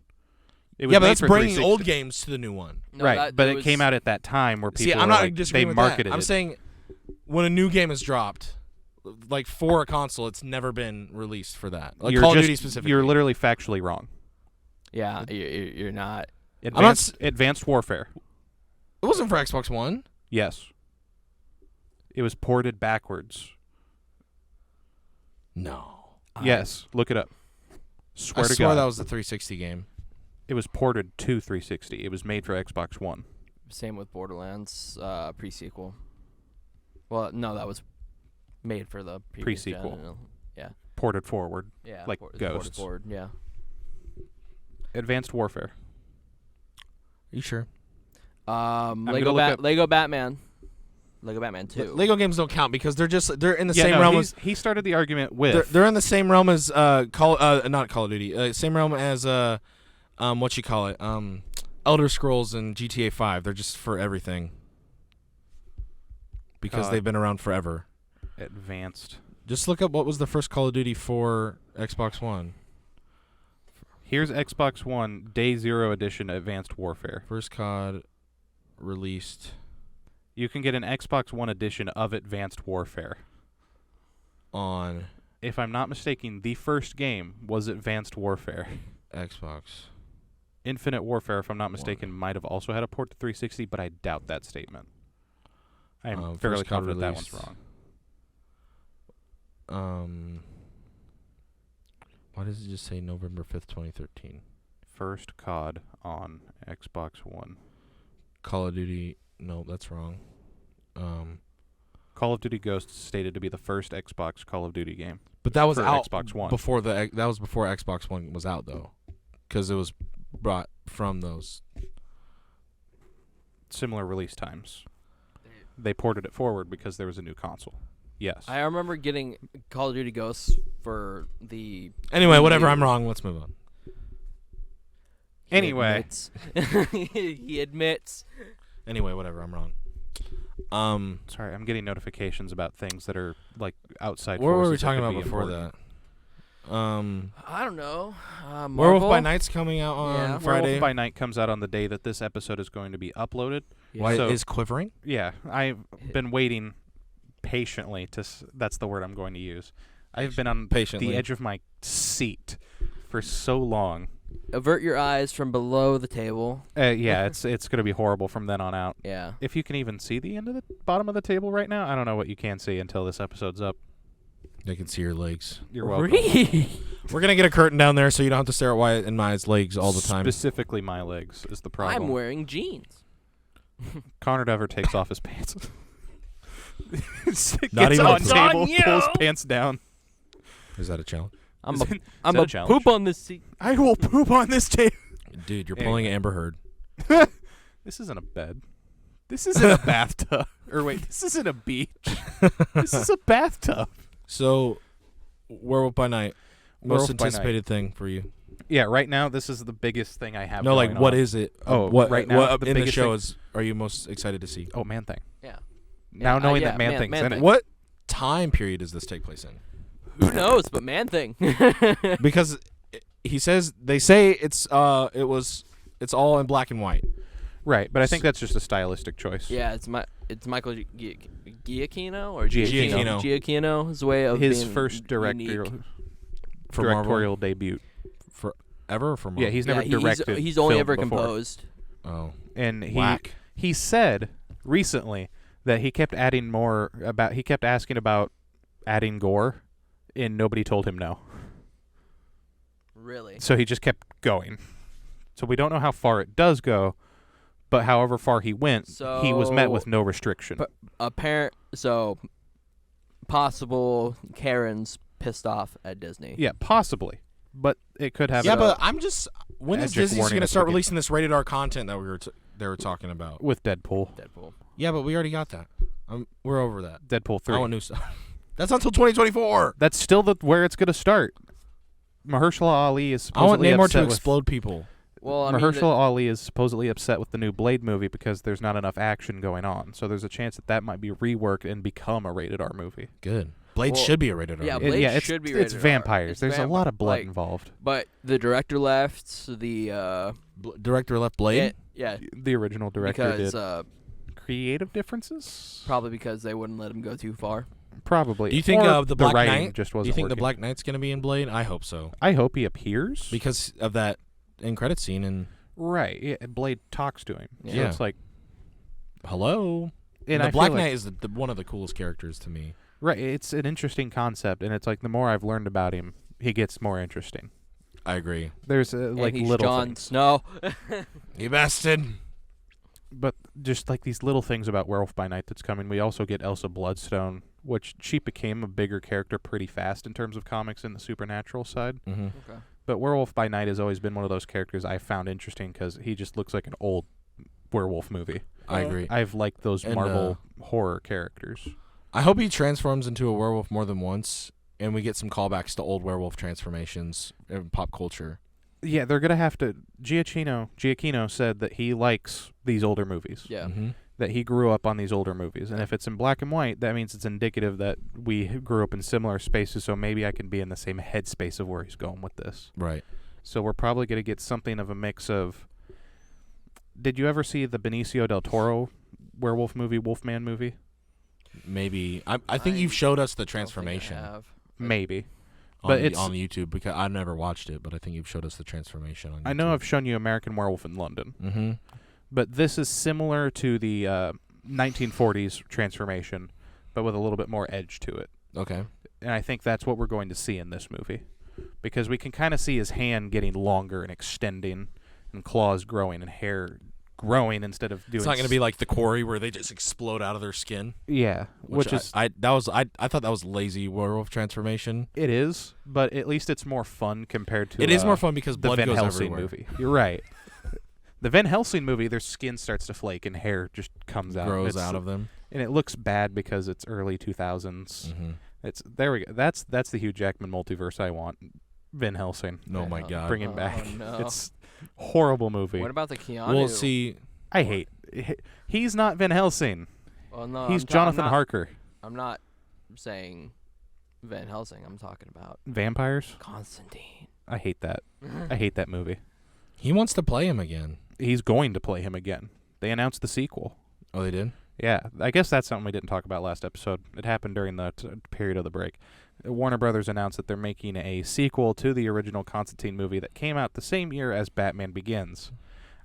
It was Yeah, but made that's for bringing 360. old games to the new one. No, right, but it came out at that time where people See, I'm were not like, disagreeing they with marketed that. I'm it. saying when a new game is dropped, like for a console, it's never been released for that. Like You're Call of just- Duty specifically. You're literally factually wrong. Yeah, you're not. Advanced Warfare. It wasn't for Xbox One. Yes. It was ported backwards. No. Yes, look it up. Swear I to swear God. that was the 360 game. It was ported to 360. It was made for Xbox One. Same with Borderlands pre-sequel. Well, no, that was made for the previous Pre-sequel. gen. Yeah. Ported forward. Yeah. Like ported Ghosts. forward, yeah. Advanced Warfare. Are you sure? gonna Lego look up- Lego Batman. Lego Batman 2. Lego games don't count because they're in the Yeah, same no, realm as he started the argument with. they're in the same realm as not Call of Duty. Same realm as what you call it? Elder Scrolls and GTA 5. They're just for everything. Because they've been around forever. Advanced. Just look up what was the first Call of Duty for Xbox One. Here's Xbox One Day Zero Edition Advanced Warfare. First COD released You can get an Xbox One edition of Advanced Warfare. on If I'm not mistaken, the first game was Advanced Warfare. Xbox. Infinite Warfare, if I'm not mistaken, might have also had a port to 360, but I doubt that statement. I am fairly first COD confident that one's released. wrong. Why does it just say November 5th, 2013? First COD on Xbox One. Call of Duty. No, that's wrong. Call of Duty Ghosts stated to be the first Xbox Call of Duty game. But that was for out Xbox One. before that was before Xbox One was out though, because it was brought from those. Similar release times. They ported it forward because there was a new console. Yes. I remember getting Call of Duty Ghosts for the. Anyway, whatever. I'm wrong. Let's move on. He Anyway. admits. He admits. Anyway, whatever. I'm wrong. Sorry, I'm getting notifications about things that are like outside What were we forces that talking could about be before important. I don't know. Werewolf by Marvel? Night's coming out on Yeah. Friday. Werewolf by Night comes out on the day that this episode is going to be uploaded. Wyatt So- is quivering. Yeah, I've been waiting patiently that's the word I'm going to use. I've been on Patiently. the edge of my seat for so long. Avert your eyes from below the table. Yeah, it's going to be horrible from then on out. Yeah. If you can even see the end of the bottom of the table right now, I don't know what you can see until this episode's up. I can see your legs. You're welcome. We're going to get a curtain down there so you don't have to stare at Wyatt and my legs all the time. Specifically my legs is the problem. I'm wearing jeans. Connor never takes off his pants. Gets Not even on a table, you. pulls pants down. Is that a challenge? I'm Is a, that I'm a a challenge? poop on this seat. I will poop on this table. Dude, you're Anyway. pulling Amber Heard. This isn't a bed. This isn't a bathtub. Or wait, this isn't a beach. This is a bathtub. So, Werewolf by Night. Most Werewolf by Night. anticipated thing for you. Yeah, right now this is the biggest thing I have. No, like, going what on. is it? Oh, what right now, what the in the biggest show thing- is are you most excited to see? Oh, Man Thing. Yeah. Now knowing yeah, that Man Thing's in it. What time period does this take place in? Who knows? But Man Thing. Because they say it's all in black and white. Right, but I think that's just a stylistic choice. Yeah, it's Michael Giacchino or Giacchino. Giacchino's way of His being first directorial unique. For Marvel? directorial debut. Ever or for Marvel? Yeah, he's never directed. He's only film ever before. composed. Oh, And whack. he said recently that he kept asking about adding gore, and nobody told him no. Really? So he just kept going. So we don't know how far it does go, but however far he went, he was met with no restriction. So possible Karen's pissed off at Disney. Yeah, possibly. But it could have Yeah, a- but I'm just. When is Magic Disney warning going to at the start beginning. releasing this rated R content that they were talking about? with Deadpool. Yeah, but we already got that. We're over that. Deadpool 3. I want new stuff. That's until 2024. That's still where it's going to start. Mahershala Ali is I want supposedly Namor upset to with explode people. Well, I mean, Mahershala Ali is supposedly upset with the new Blade movie because there's not enough action going on. So there's a chance that might be reworked and become a rated R movie. Good. Blade Well, should be a rated R. yeah, movie. Blade it's, should be it's rated R. vampires. It's There's a lot of blood like- involved. but the director left. The Director left Blade. yeah, The original director because did. Creative differences? probably because they wouldn't let him go too far. Probably. Do you think Or the Black writing Knight? just Do wasn't you think the working. Black Knight's going to be in Blade? I hope so. I hope he appears. Because of that end credit scene and Right. Yeah, Blade talks to him. So Yeah. it's like, hello. and the I Black feel like- Knight is one of the coolest characters to me. Right. It's an interesting concept, and it's like the more I've learned about him, he gets more interesting. I agree. There's And like he's little Jon things. Snow. You bastard. But just like these little things about Werewolf by Night that's coming. We also get Elsa Bloodstone, which she became a bigger character pretty fast in terms of comics in the supernatural side. Mm-hmm. Okay. But Werewolf by Night has always been one of those characters I found interesting because he just looks like an old werewolf movie. I agree. I've liked those And, Marvel horror characters. I hope he transforms into a werewolf more than once, and we get some callbacks to old werewolf transformations in pop culture. Yeah, they're gonna have to. Giacchino said that he likes these older movies. Yeah. Mm-hmm. That he grew up on these older movies, and if it's in black and white, that means it's indicative that we grew up in similar spaces. So maybe I can be in the same headspace of where he's going with this. Right. So we're probably gonna get something of a mix of. Did you ever see the Benicio del Toro werewolf movie, Wolfman movie? Maybe. I think I you've showed us the Don't think I transformation have. Maybe. on, but the, it's- on YouTube because I've never watched it, but I think you've showed us the transformation on YouTube. I know I've shown you American Werewolf in London, Mm-hmm. but this is similar to the 1940s transformation, but with a little bit more edge to it. Okay. And I think that's what we're going to see in this movie. Because we can kind of see his hand getting longer and extending, and claws growing, and hair growing instead of doing... It's not going to be like the Quarry where they just explode out of their skin. Yeah, which is... I thought that was lazy werewolf transformation. It is, but at least it's more fun compared to... It is more fun because the blood Van goes Helsing everywhere. movie. You're right. The Van Helsing movie, their skin starts to flake and hair just comes out. Grows It's- out of them. And it looks bad because it's early 2000s. Mm-hmm. There we go. That's the Hugh Jackman multiverse I want. Van Helsing. Oh my Yeah. god. Bring him Oh, back. no. It's horrible movie. What about the Keanu? We'll see. I hate. He's not Van Helsing. Well, no, He's I'm Jonathan not, Harker. I'm not saying Van Helsing I'm talking about. Vampires? Constantine. I hate that. I hate that movie. He wants to play him again. He's going to play him again. They announced the sequel. Oh, they did? Yeah, I guess that's something we didn't talk about last episode. It happened during the period of the break. Warner Brothers announced that they're making a sequel to the original Constantine movie that came out the same year as Batman Begins.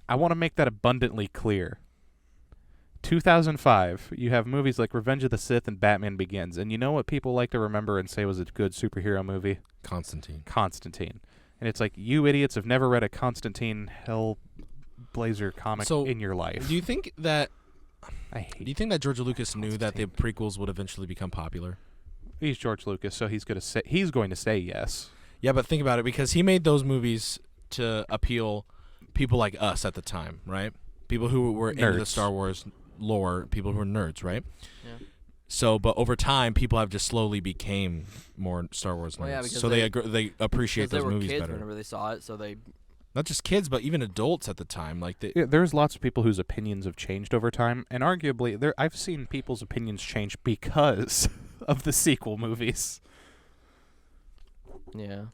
I want to make that abundantly clear. 2005, you have movies like Revenge of the Sith and Batman Begins, and you know what people like to remember and say was a good superhero movie? Constantine. And it's like, you idiots have never read a Constantine Hellblazer comic in your life. Do you think that I hate Do you think that George Lucas knew that the prequels would eventually become popular? He's George Lucas, so he's going to say yes. Yeah, but think about it, because he made those movies to appeal people like us at the time, right? People who were into the Star Wars lore, people who were nerds, right? Yeah. So, but over time, people have just slowly became more Star Wars nerds. Well, yeah, because so they appreciate those they were movies kids better. whenever they saw it, so they. Not just kids, but even adults at the time. Like Yeah, there's lots of people whose opinions have changed over time, and arguably, I've seen people's opinions change because of the sequel movies. Yeah.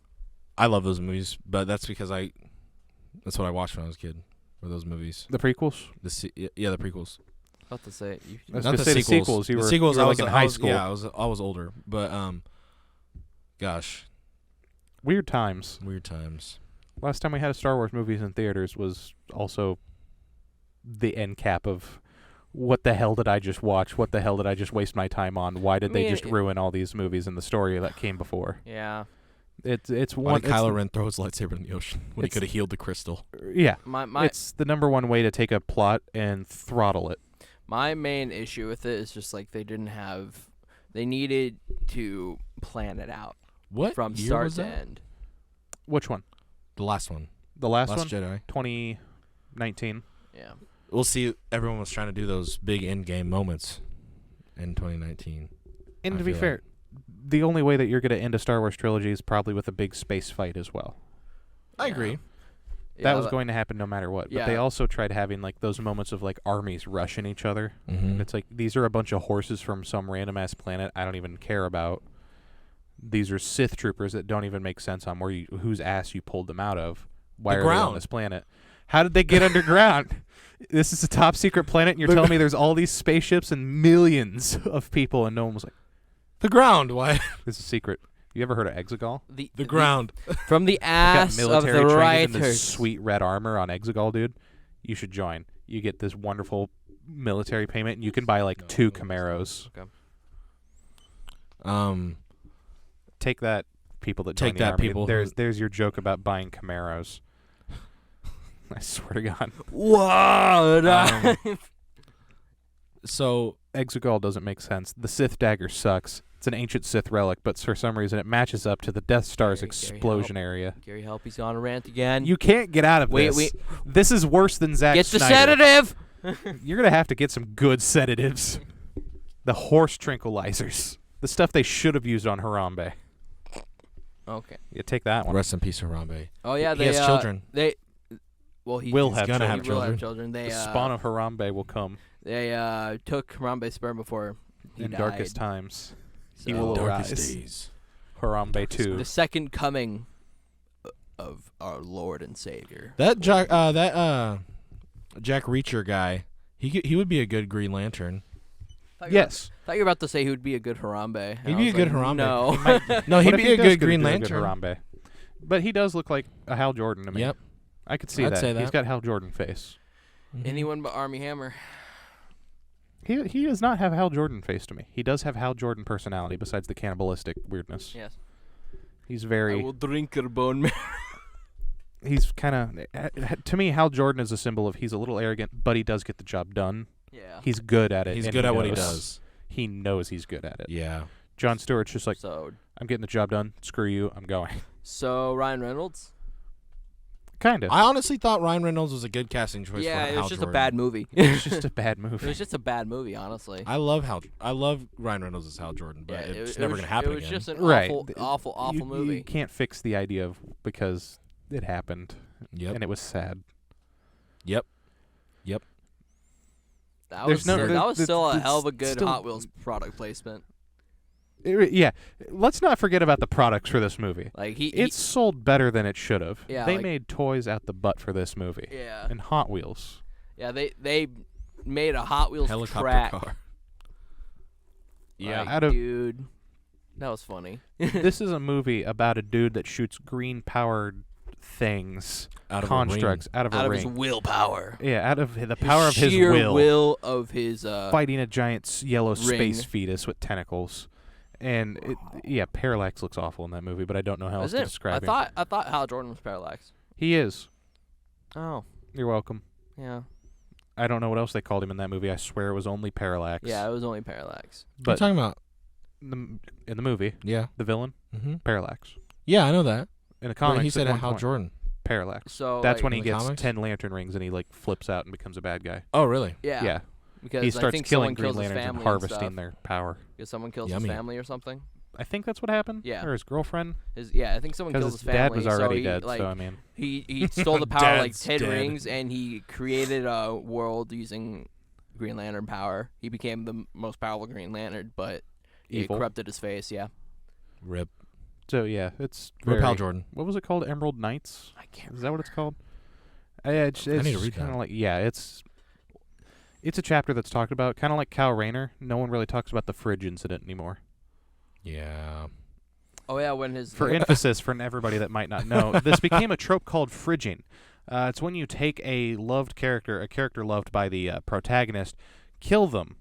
I love those movies, but that's because that's what I watched when I was a kid. Were those movies? The prequels? The prequels. About to say. I was Not going to say the sequels. You were sequels. like in high school. Yeah, I was older, but gosh, Weird times. weird times. Last time we had a Star Wars movies in theaters was also the end cap of what the hell did I just watch? What the hell did I just waste my time on? Why did they just ruin all these movies and the story that came before? Yeah. It's Why one. did Kylo Ren throw his lightsaber in the ocean when he it's- could have healed the crystal? Yeah, My it's the number one way to take a plot and throttle it. my main issue with it is just like they needed to plan it out What from year start was to that? end. Which one? The last one. The last Last one? Jedi. 2019. Yeah. We'll see. Everyone was trying to do those big end game moments in 2019. And I to be feel fair, the only way that you're going to end a Star Wars trilogy is probably with a big space fight as well. I Yeah. agree. That Yeah, was going to happen no matter what. But they Yeah. also tried having like those moments of like armies rushing each other. Mm-hmm. It's like these are a bunch of horses from some random ass planet I don't even care about. These are Sith troopers that don't even make sense on whose ass you pulled them out of. Why The are they on ground. this planet? How did they get underground? This is a top secret planet, and you're telling me there's all these spaceships and millions of people, and no one was like, The ground. Why? "This is a secret." You ever heard of Exegol? The ground. from the Got ass of military the training in this writers. sweet red armor on Exegol, dude. You should join. You get this wonderful military payment, and you can buy like 2 Camaros. Take that, people that join Take the that, army. people There's your joke about buying Camaros. I swear to God. Whoa! So Exegol doesn't make sense. The Sith dagger sucks. It's an ancient Sith relic, but for some reason it matches up to the Death Star's Gary, explosion area. Gary, help! He's on a rant again. You can't get out of this. Wait. This is worse than Zack Get the Snyder. sedative. You're going to have to get some good sedatives. The horse tranquilizers. The stuff they should have used on Harambe. Okay. You take that one. rest in peace, Harambe. Oh yeah, He they has children. He Will He's have gonna children. have he will have children. children. They The spawn of Harambe will come they took Harambe's sperm before he in died. darkest times. He So- will Darkest arise. days. Harambe 2. The second coming of our Lord and Savior. That Jack Reacher guy. He would be a good Green Lantern. Yes. Thought you were about to say he would be a good Harambe. and He'd I be was a good like, Harambe. No. No, What he'd if be he a does good get to Green do a good Lantern. Harambe? But he does look like a Hal Jordan to me. Yep. I could see I'd that. say He's that. got Hal Jordan face. Anyone but Army Hammer. He does not have Hal Jordan face to me. He does have Hal Jordan personality besides the cannibalistic weirdness. Yes. He's I very... will drink your bone marrow. He's kind of... To me, Hal Jordan is a symbol of he's a little arrogant, but he does get the job done. Yeah. He's good at it. He's and good at what he knows. does. He knows he's good at it. Yeah. John Stewart's just like, So I'm getting the job done. Screw you. I'm going. Ryan Reynolds. Kind of. I honestly thought Ryan Reynolds was a good casting choice. Yeah, for it Hal was just Jordan. a bad movie. It's just a bad It movie. was just a bad movie, honestly. I love Ryan Reynolds as Hal Jordan, but it's never gonna happen It was again. just an Right. awful You movie. can't fix the idea of because it happened. Yep. And it was sad. Yep. That There's was no- that was there's- still a there's hell of a good still- Hot Wheels product placement. Yeah, let's not forget about the products for this movie. Like It's sold better than it should have. Yeah, they like- made toys out the butt for this movie. Yeah. And Hot Wheels. Yeah, they made a Hot Wheels Helicopter track. car. Like, Out of dude, that was funny. this is a movie about a dude that shoots green-powered things, Out of constructs out of a Out of ring. his willpower. Yeah, out of the power of his sheer will. of his Fighting a giant yellow ring. space fetus with tentacles. And Parallax looks awful in that movie, but I don't know how else to describe him. I thought Hal Jordan was Parallax. He is. Oh, You're welcome. yeah. I don't know what else they called him in that movie. I swear it was only Parallax. Yeah, it was only Parallax. What are you But talking about? in the movie, Yeah. the villain, Mm-hmm. Parallax. Yeah, I know that. In the But comics, he said at one Hal point, Jordan. Parallax. So That's like, when he in the gets comics? 10 lantern rings and he like flips out and becomes a bad guy. Oh, really? yeah. He Because I starts think killing someone Green kills his Lanterns and family harvesting their power. Because someone kills Yummy. his family or something. I think that's what happened. Yeah. Or his girlfriend. I think someone Because kills his his family. dad was already so he, dead. Like, So I mean, he stole the power like Dad's 10 dead. rings, and he created a world using Green Lantern power. He became the most powerful Green Lantern, but evil. it corrupted his face. Yeah, Rip. So yeah, it's Rip Hal very- Jordan. What was it called? Emerald Knights. I can't. Is that what it's called? Yeah, it's I need to read kind of that. like it's a chapter that's talked about, kind of like Kyle Rayner. No one really talks about the fridge incident anymore. Yeah. Oh yeah, when his For emphasis, for everybody that might not know, this became a trope called fridging. It's when you take a loved character, a character loved by the protagonist, kill them,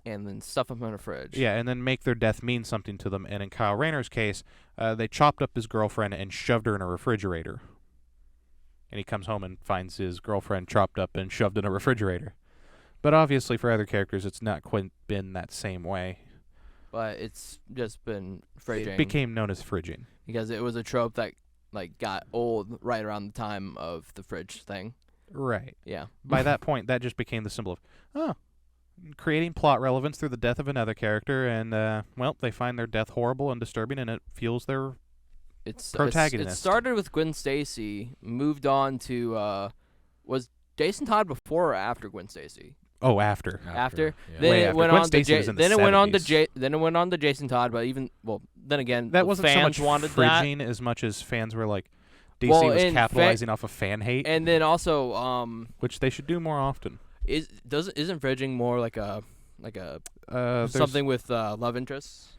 and then stuff him in a fridge. yeah, and then make their death mean something to them. And in Kyle Rayner's case, they chopped up his girlfriend and shoved her in a refrigerator. And he comes home and finds his girlfriend chopped up and shoved in a refrigerator. But obviously, for other characters, it's not quite been that same way. But it's just been fridging It became known as fridging. because it was a trope that like got old right around the time of the fridge thing. Right. Yeah. By that point, that just became the symbol of, creating plot relevance through the death of another character, and, they find their death horrible and disturbing, and it fuels their... It Protagonist. started with Gwen Stacy, moved on to was Jason Todd before or after Gwen Stacy? Oh, after. After? Yeah. Then Way it after. went Gwen on Stacy to was in the then it went on to 70s. then it went on to Jason Todd, but then again That the wasn't so fans much wanted that. fridging as much as fans were like, DC Well, was and capitalizing off of fan hate, And then also which they should do more often. isn't fridging more like a There's something with love interests?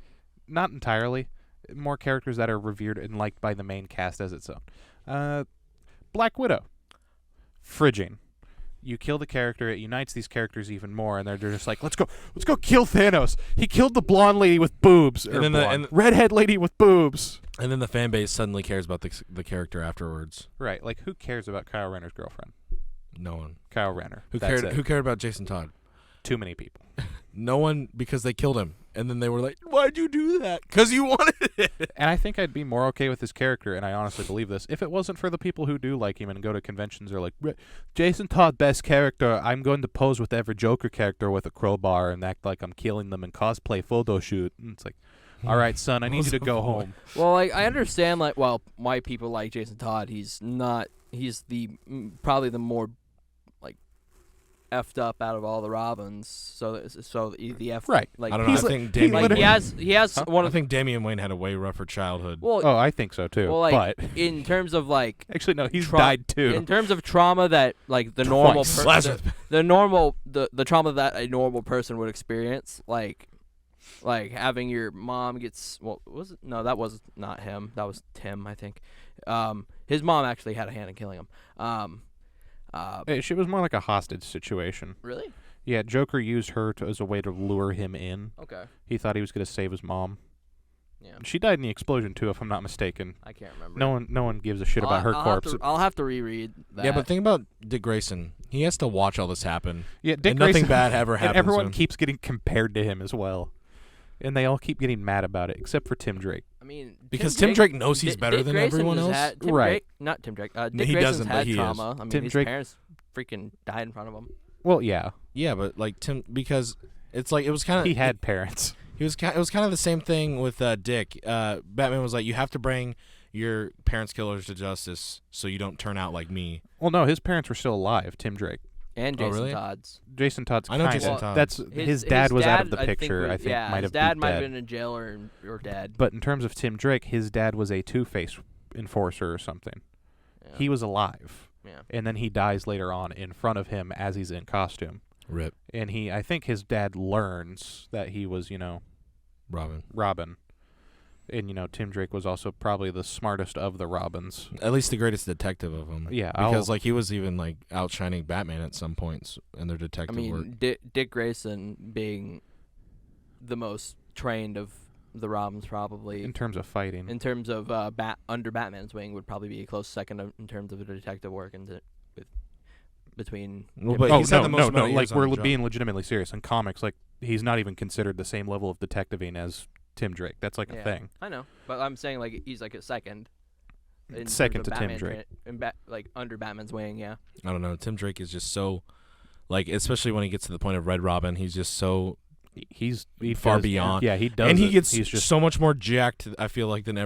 not entirely. More characters that are revered and liked by the main cast as its own. Black Widow. Fridging. You kill the character, it unites these characters even more, and they're just like, let's go kill Thanos. He killed the blonde lady with boobs. And then redhead lady with boobs. And then the fan base suddenly cares about the character afterwards. Right, like who cares about Kyle Rayner's girlfriend? No one. Kyle Rayner. Who That's cared? it. Who cared about Jason Todd? Too many people. No one, because they killed him, and then they were like, "Why'd you do that? Because you wanted it." And I think I'd be more okay with his character, and I honestly believe this, if it wasn't for the people who do like him and go to conventions or like, Jason Todd, best character, I'm going to pose with every Joker character with a crowbar and act like I'm killing them and cosplay photo shoot. And it's like, all right, son, I need you to go home. Well, like I understand why people like Jason Todd. He's probably the more effed up out of all the Robins. So the F Right. like I don't know. I He's think he Damian. he has Huh? one I of think Damian Wayne had a way rougher childhood. well Oh, I think so too. well like but in terms of like actually, no, he's Tra- died too. in terms of trauma that like the normal Twice. Lazarus. the trauma that a normal person would experience, like having your mom gets that was not him, that was Tim, I think. His mom actually had a hand in killing him. She was more like a hostage situation. Really? Yeah, Joker used her as a way to lure him in. Okay. He thought he was going to save his mom. Yeah. She died in the explosion too, if I'm not mistaken. I can't remember. No one gives a shit about her corpse. I'll have to reread that. Yeah, but think about Dick Grayson. He has to watch all this happen. Yeah, Dick and nothing Grayson, bad ever and happens. everyone to him. keeps getting compared to him as well, and they all keep getting mad about it, except for Tim Drake. I mean, Because Tim Drake knows he's better Dick than Grayson everyone has else. had- Tim Right. Drake, not Tim Drake. Dick he Grayson's doesn't, but had he is. trauma. I mean, Tim his Drake- parents freaking died in front of him. Well, yeah, Yeah, but like Tim, because it's like it was kind of he had parents. It was kind of the same thing with Dick. Batman was like, you have to bring your parents' killers to justice, so you don't turn out like me. Well, no, his parents were still alive. Tim Drake. And Oh, Jason really? Todd's. Jason Todd's I know kinda. Jason Todd. That's his dad was out of the picture. I think yeah, might his have dad been might have dead. been in jail or dead. But in terms of Tim Drake, his dad was a Two-Face enforcer or something. Yeah. He was alive, Yeah. and then he dies later on in front of him as he's in costume. Rip. And I think his dad learns that he was, Robin. And, Tim Drake was also probably the smartest of the Robins. At least the greatest detective of them. Yeah. Because he was even outshining Batman at some points in their detective work. Dick Grayson being the most trained of the Robins, probably in terms of fighting. in terms of under Batman's wing, would probably be a close second in terms of the detective work between. Well, him but and- he's had the most amount of Like years on we're the job. being legitimately serious. In comics, he's not even considered the same level of detectiving as Tim Drake. That's a thing. I know, but I'm saying he's a second. in Second terms of to Tim Batman Drake. under Batman's wing, yeah. I don't know. Tim Drake is just so, especially when he gets to the point of Red Robin, he's just so He far does- beyond. Yeah, he does. and he it. gets He's just so much more jacked, I feel than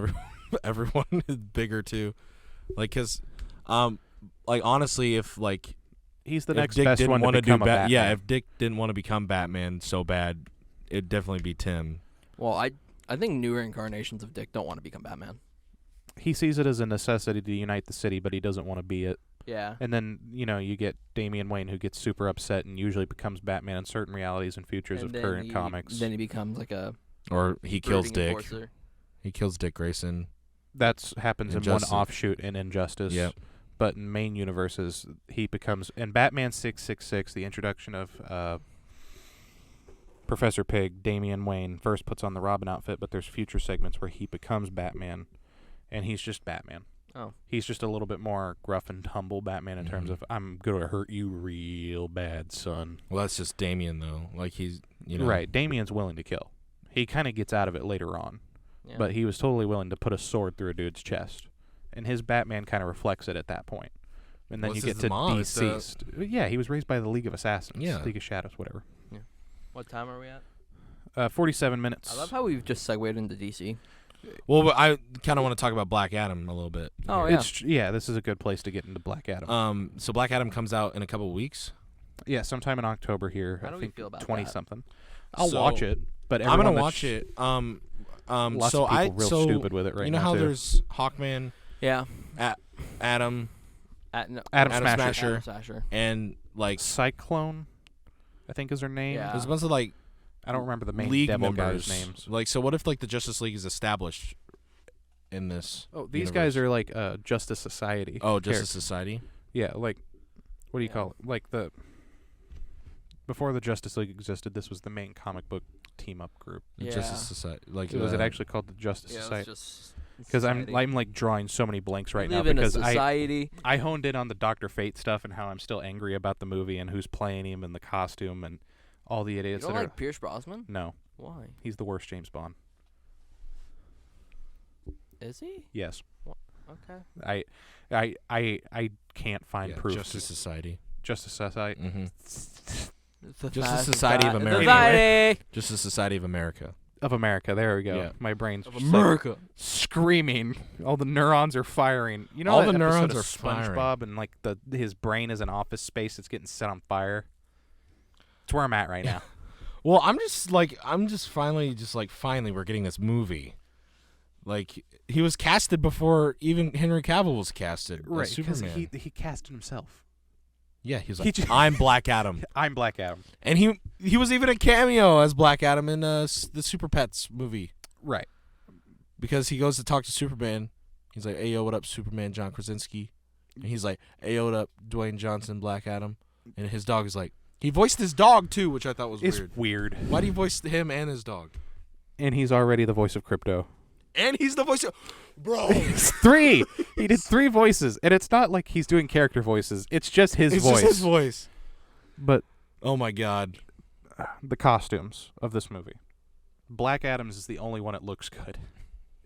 everyone is bigger too. Because, honestly, if he's the if next Dick best didn't one to want to do become a Batman. yeah, if Dick didn't want to become Batman so bad, it'd definitely be Tim. Well, I think newer incarnations of Dick don't want to become Batman. He sees it as a necessity to unite the city, but he doesn't want to be it. Yeah. And then, you get Damian Wayne, who gets super upset and usually becomes Batman in certain realities and futures And of then current comics. Then he becomes a Or he kills brooding Dick. enforcer. He kills Dick Grayson. That happens in Injustice. one offshoot in Injustice. Yep. But in main universes, he becomes... In Batman 666, the introduction of Professor Pig, Damian Wayne first puts on the Robin outfit, but there's future segments where he becomes Batman, and he's just Batman. Oh. He's just a little bit more gruff and humble Batman in terms of, I'm going to hurt you real bad, son. Well, that's just Damien, though. He's, Right. Damian's willing to kill. He kind of gets out of it later on. Yeah. But he was totally willing to put a sword through a dude's chest. And his Batman kind of reflects it at that point. And then Well, you it's get his to mom. It's, Deceased. Yeah, he was raised by the League of Assassins. Yeah. League of Shadows, whatever. What time are we at? 47 minutes. I love how we've just segued into DC. Well, but I kind of want to talk about Black Adam a little bit. Oh, here. yeah. This is a good place to get into Black Adam. So Black Adam comes out in a couple weeks. Yeah, sometime in October here. How do I we think feel about 20-something. I'll So, watch it, but I'm everyone gonna watch it. Lots so of people real stupid with it right now. You know how too. there's Hawkman, Yeah. Adam, Adam Adam Smasher. Smasher. Adam Smasher. and Cyclone, I think is her name. Yeah. there's a bunch of I don't remember the main league devil members. guys' names. So what if the Justice League is established in this? Oh, these universe? guys are like Justice Society. Oh, Justice Society. Yeah, what do you Yeah. call it? Before the Justice League existed, this was the main comic book team up group. The Yeah. Justice Society. Was it actually called the Justice Yeah, Society? it's just Because society. I'm drawing so many blanks right We now live in a because society. I honed in on the Dr. Fate stuff and how I'm still angry about the movie and who's playing him and the costume and all the You idiots don't that like Pierce Brosnan? No, Why? he's the worst James Bond. Is he? Yes. Okay. I can't find proof. Justice Society. Justice Society. Mm-hmm. The Justice Society of America. Society Justice Society of America. Of America. There we go. Yeah. My brain's of just America. screaming. All the neurons are firing. You know All that the neurons episode are of firing. SpongeBob and his brain is an office space that's getting set on fire. That's where I'm at right now. Well, I'm just finally we're getting this movie. He was casted before even Henry Cavill was casted. Right, as because Superman. he casted himself. Yeah, he was he like, just- I'm Black Adam. I'm Black Adam. And he was even a cameo as Black Adam in the Super Pets movie. Right. Because he goes to talk to Superman. He's like, hey, yo, what up, Superman, John Krasinski? And he's like, hey, yo, what up, Dwayne Johnson, Black Adam? And his dog is like, he voiced his dog, too, which I thought was It's weird. weird. Why do you voice him and his dog? And he's already the voice of Crypto. And he's the voice of... Bro. It's 3. He did 3 voices. And it's not like he's doing character voices. It's just his It's voice. just his voice. But Oh, my God. the costumes of this movie. Black Adams is the only one that looks good.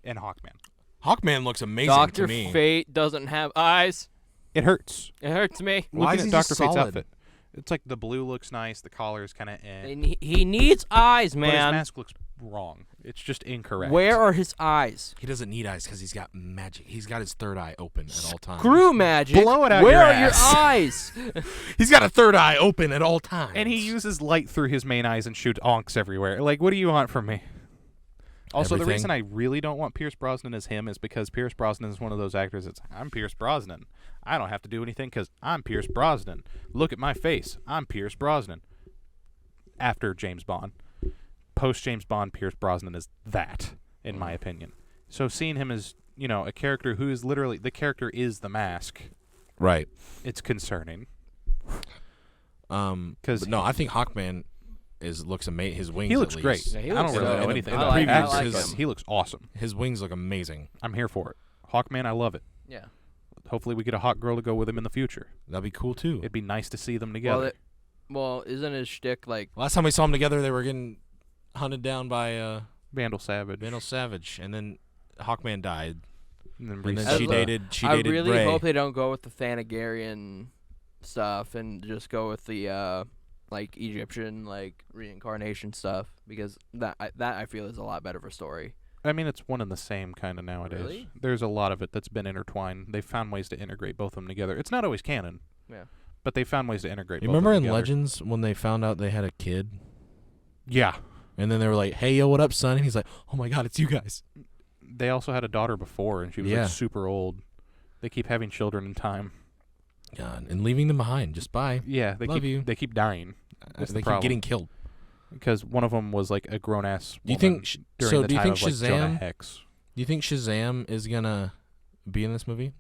And Hawkman. Hawkman looks amazing Dr. to me. Fate doesn't have eyes. It hurts. It hurts me. Why Look is at he Dr. just Fate's solid? outfit. It's like the blue looks nice. The collar is kind of He needs eyes, But his man. mask looks wrong. It's just incorrect. Where are his eyes? He doesn't need eyes because he's got magic. He's got his third eye open at all times. Screw magic. Blow it out Where your are ass. your eyes? He's got a third eye open at all times. And he uses light through his main eyes and shoots onks everywhere. Like, what do you want from me? Also, the reason I really don't want Pierce Brosnan as him is because Pierce Brosnan is one of those actors that's, I'm Pierce Brosnan. I don't have to do anything because I'm Pierce Brosnan. Look at my face. I'm Pierce Brosnan. After James Bond. Post James Bond, Pierce Brosnan is that, in my opinion. So seeing him as, you know, a character who is literally, the character is the mask. Right. It's concerning. Because no, I think Hawkman looks amazing. His wings. He looks at great. least. Yeah, he I don't looks really good. know anything. In In the the previews, I like his- him. he looks awesome. His wings look amazing. I'm here for it. Hawkman, I love it. Yeah. Hopefully we get a hot girl to go with him in the future. That'd be cool too. It'd be nice to see them together. Well, isn't his shtick like? Last time we saw them together, they were getting hunted down by Vandal Savage. Vandal Savage, and then Hawkman died. And then And Reese- then she Look, dated. She I dated really Ray. hope they don't go with the Thanagarian stuff and just go with the like Egyptian like reincarnation stuff because that I feel is a lot better for story. I mean, it's one and the same kind of nowadays. Really? There's a lot of it that's been intertwined. They've found ways to integrate both of them together. It's not always canon. Yeah. But they found ways to integrate You both remember of in them together. Legends when they found out they had a kid, Yeah. and then they were like, "Hey, yo, what up, son?" And he's like, "Oh my God, it's you guys." They also had a daughter before, and she was Yeah. like super old. They keep having children in time. God, and leaving them behind. Just bye. Yeah, they Love keep you. they keep dying That's the they keep problem. getting killed. because one of them was like a grown ass. Do you think during so? the Do you time think of, like, Jonah Shazam? Hex? Do you think Shazam is gonna be in this movie?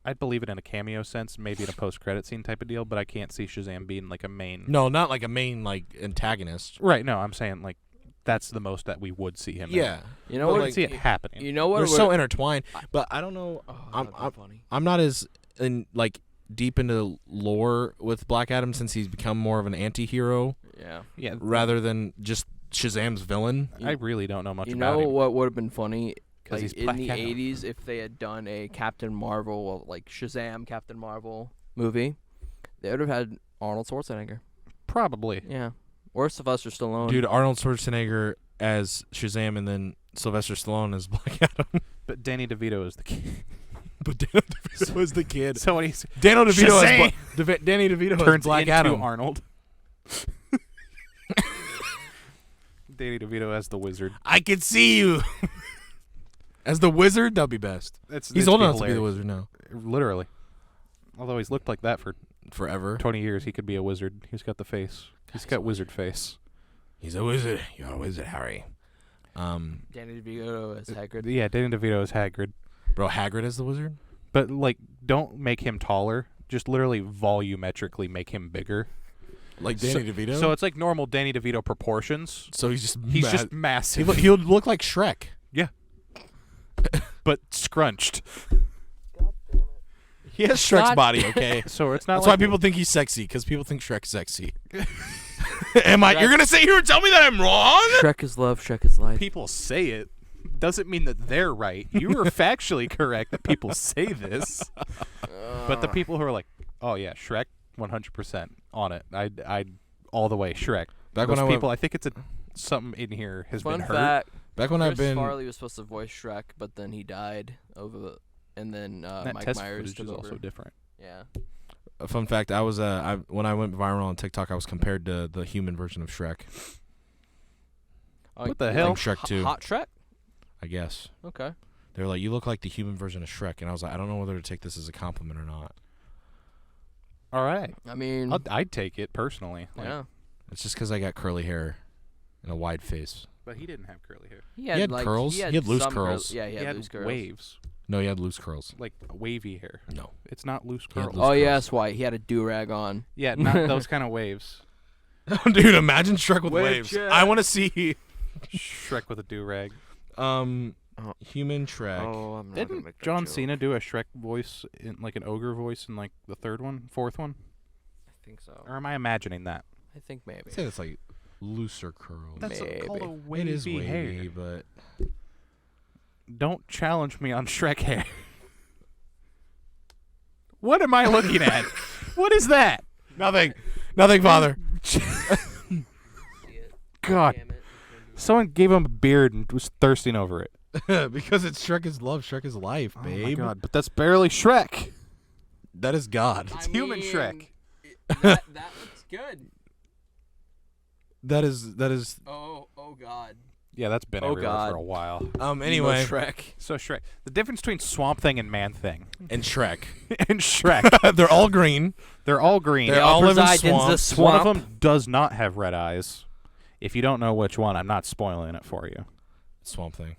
I'd believe it in a cameo sense, maybe in a post-credit scene type of deal, but I can't see Shazam being like a main. No, not like a main like antagonist. Right? No, I'm saying like that's the most that we would see him. Yeah, You know I what? would see it happening. You know what? they're would- so intertwined. But I don't know. Oh, I'm that'd be funny. I'm not as in like deep into lore with Black Adam since he's become more of an anti-hero Yeah. Yeah, rather than just Shazam's villain. I really don't know much You about know him. what would have been funny? 'Cause Like he's in Black the Adam. 80s, if they had done a Captain Marvel, like Shazam Captain Marvel movie, they would have had Arnold Schwarzenegger. Probably. Yeah. Or Sylvester Stallone. Dude, Arnold Schwarzenegger as Shazam and then Sylvester Stallone as Black Adam. But Danny DeVito is the kid. But Danny DeVito was the kid. So when he's Danny DeVito Shazam! as Danny DeVito as turns Black into Adam. Arnold. Danny DeVito as the wizard. I can see you. As the wizard, that'd be best. He's old enough to be the wizard now. Literally. Although he's looked like that for Forever. 20 years, he could be a wizard. He's got the face. He's got wizard face. He's a wizard. You're a wizard, Harry. Danny DeVito as Hagrid. Yeah, Danny DeVito is Hagrid. Bro, Hagrid as the wizard? But, like, don't make him taller. Just literally volumetrically make him bigger. Like Danny DeVito? So it's like normal Danny DeVito proportions. So he's just He's just massive. he would look like Shrek. but scrunched. He has Shrek's God. body, okay? So it's not That's like why people think he's sexy, because people think Shrek's sexy. You're going to sit here and tell me that I'm wrong? Shrek is love, Shrek is life. people say it doesn't mean that they're right. You are factually correct that people say this. But the people who are like, "Oh yeah, Shrek 100% on it." I all the way Shrek. Back Those when I people, I think it's something in here has Fun been hurt. fact: Back when I've Chris been Farley was supposed to voice Shrek, but then he died and then That Mike test Myers footage took is over. also different. Yeah. a fun fact, I was when I went viral on TikTok, I was compared to the human version of Shrek. Oh, What the you hell? like From Shrek 2. Hot Shrek? I guess. Okay. They were like, "You look like the human version of Shrek." And I was like, I don't know whether to take this as a compliment or not. All right, I mean, I'd take it personally. Like, yeah. It's just because I got curly hair and a wide face. but he didn't have curly hair. He had like, curls. He had loose some curls. Yeah, he He had loose curls. waves, No, he had loose curls. like wavy hair. No. It's not loose He had curls. loose Oh curls. yes, Wyatt. He had a do-rag on. Yeah, not those kind of waves. Dude, imagine Shrek with Wave waves. check. I want to see Shrek with a do rag. human Shrek. Oh, I'm not gonna Didn't make that John joke. Cena do a Shrek voice in like an ogre voice in like the fourth one? I think so. Or am I imagining that? I think maybe. I'd say it's like looser curls. That's called a Maybe. wavy it is wavy, hair. but Don't challenge me on Shrek hair. What am I looking at? What is that? nothing, father. See it? God. Damn it. Someone gave him a beard and was thirsting over it. Because it's Shrek is love, Shrek is life, babe. Oh my god, but that's barely Shrek. That is God. It's human Shrek. That looks good. That is. Oh God. Yeah, that's been everywhere for a while. Anyway, Shrek. So Shrek. The difference between Swamp Thing and Man Thing. and Shrek. And Shrek. They're all green. They're all green. They all live in resides in the swamps. One of swamp. them does not have red eyes. If you don't know which one, I'm not spoiling it for you. Swamp Thing.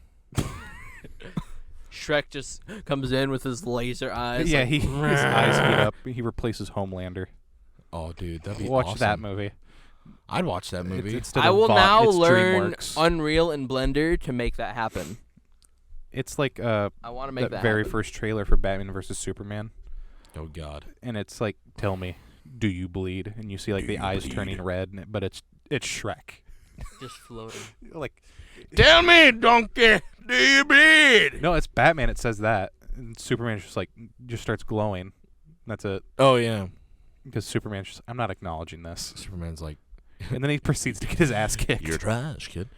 Shrek just comes in with his laser eyes. Yeah, like, his eyes heat up. He replaces Homelander. Oh, dude, that'd be Watch awesome. that movie. I'd watch that movie. Instead I of will Vought, now it's learn DreamWorks. Unreal and Blender to make that happen. It's like I want to make that very happen. first trailer for Batman vs Superman, Oh God. and it's like, tell me, do you bleed? And you see like Do the you eyes bleed? turning red, but it's Shrek. Just floating. Like, Tell me, donkey, do you bleed? no, it's Batman. It says that, and Superman just starts glowing. That's it. Oh yeah. Because Superman's just, I'm not acknowledging this, Superman's like, and then he proceeds to get his ass kicked. you're trash, kid.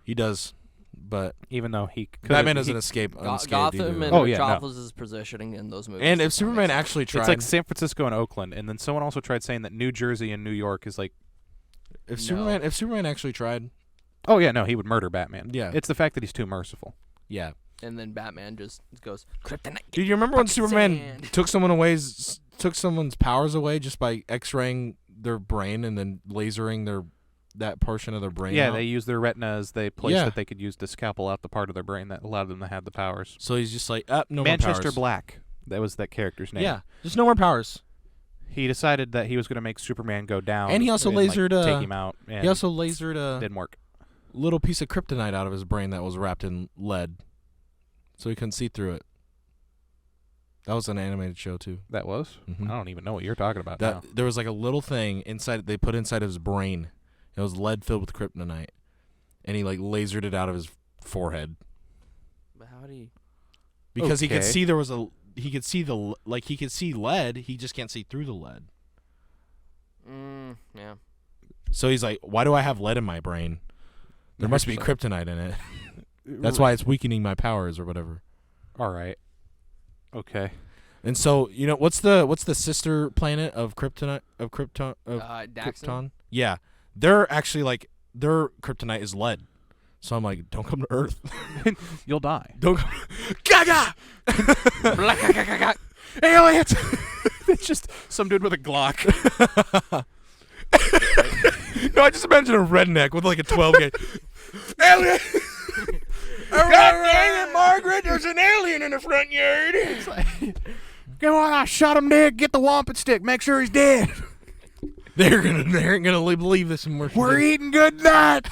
He does, but Even though he could've- Batman doesn't he- escape unscathed Gotham either. and Oh, yeah, no. Metropolis' positioning in those movies. And if does not make Superman sense. actually tried, It's like San Francisco and Oakland, and then someone also tried saying that New Jersey and New York is like, if No. Superman actually tried, oh yeah, no, he would murder Batman. Yeah. It's the fact that he's too merciful. yeah. And then Batman just goes, Kryptonite. Dude, you remember when Fucking Superman sand. took someone's powers away just by X-raying their brain and then lasering that portion of their brain? Yeah, out? they use their retina as the place Yeah. that they could use to scalpel out the part of their brain that allowed them to have the powers. So he's just like, no Manchester more powers. Black. That was that character's name. Yeah, just no more powers. He decided that he was going to make Superman go down. And he also like, lasered, take him out. And He also lasered a didn't work. little piece of kryptonite out of his brain that was wrapped in lead, so he couldn't see through it. That was an animated show too. That was? Mhm. I don't even know what you're talking about That now. there was like a little thing inside. They put inside his brain. It was lead filled with kryptonite, and he like lasered it out of his forehead But how do you... because he could Okay. see there was a. He could see he could see lead. He just can't see through the lead. Yeah. So he's like, "Why do I have lead in my brain? There must be kryptonite in it. That's why it's weakening my powers or whatever." All right. Okay. And so, you know, what's the sister planet of Kryptonite of Daxon? Krypton? Yeah. They're actually like their kryptonite is lead. So I'm like, don't come to Earth. You'll die. Don't come. Gaga! Aliens! It's just some dude with a Glock. No, I just imagine a redneck with like a 12 gauge. Alien! God dang it, Margaret! There's an alien in the front yard. Come on, I shot him dead. Get the wampum stick. Make sure he's dead. They ain't gonna believe this and We're eating good tonight.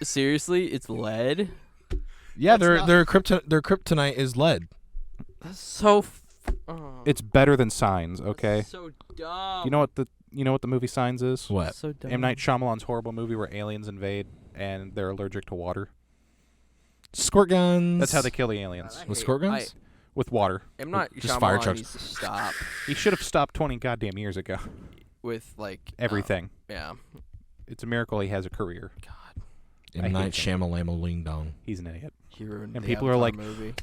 Seriously, it's lead. Yeah, That's their kryptonite is lead. That's so. It's better than Signs, okay? So dumb. You know what the movie Signs is? What? So dumb. M. Night Shyamalan's horrible movie where aliens invade and they're allergic to water. Squirt guns. That's how they kill the aliens. I With hate- squirt guns? With water. I'm not. Just fire Shyamalan trucks. needs to stop He should have stopped 20 goddamn years ago. with like Everything. Yeah. It's a miracle he has a career. God, I M. Night hate him. Shyamalan Ling Dong. He's an idiot. he ruined And the people are Avatar like, movie.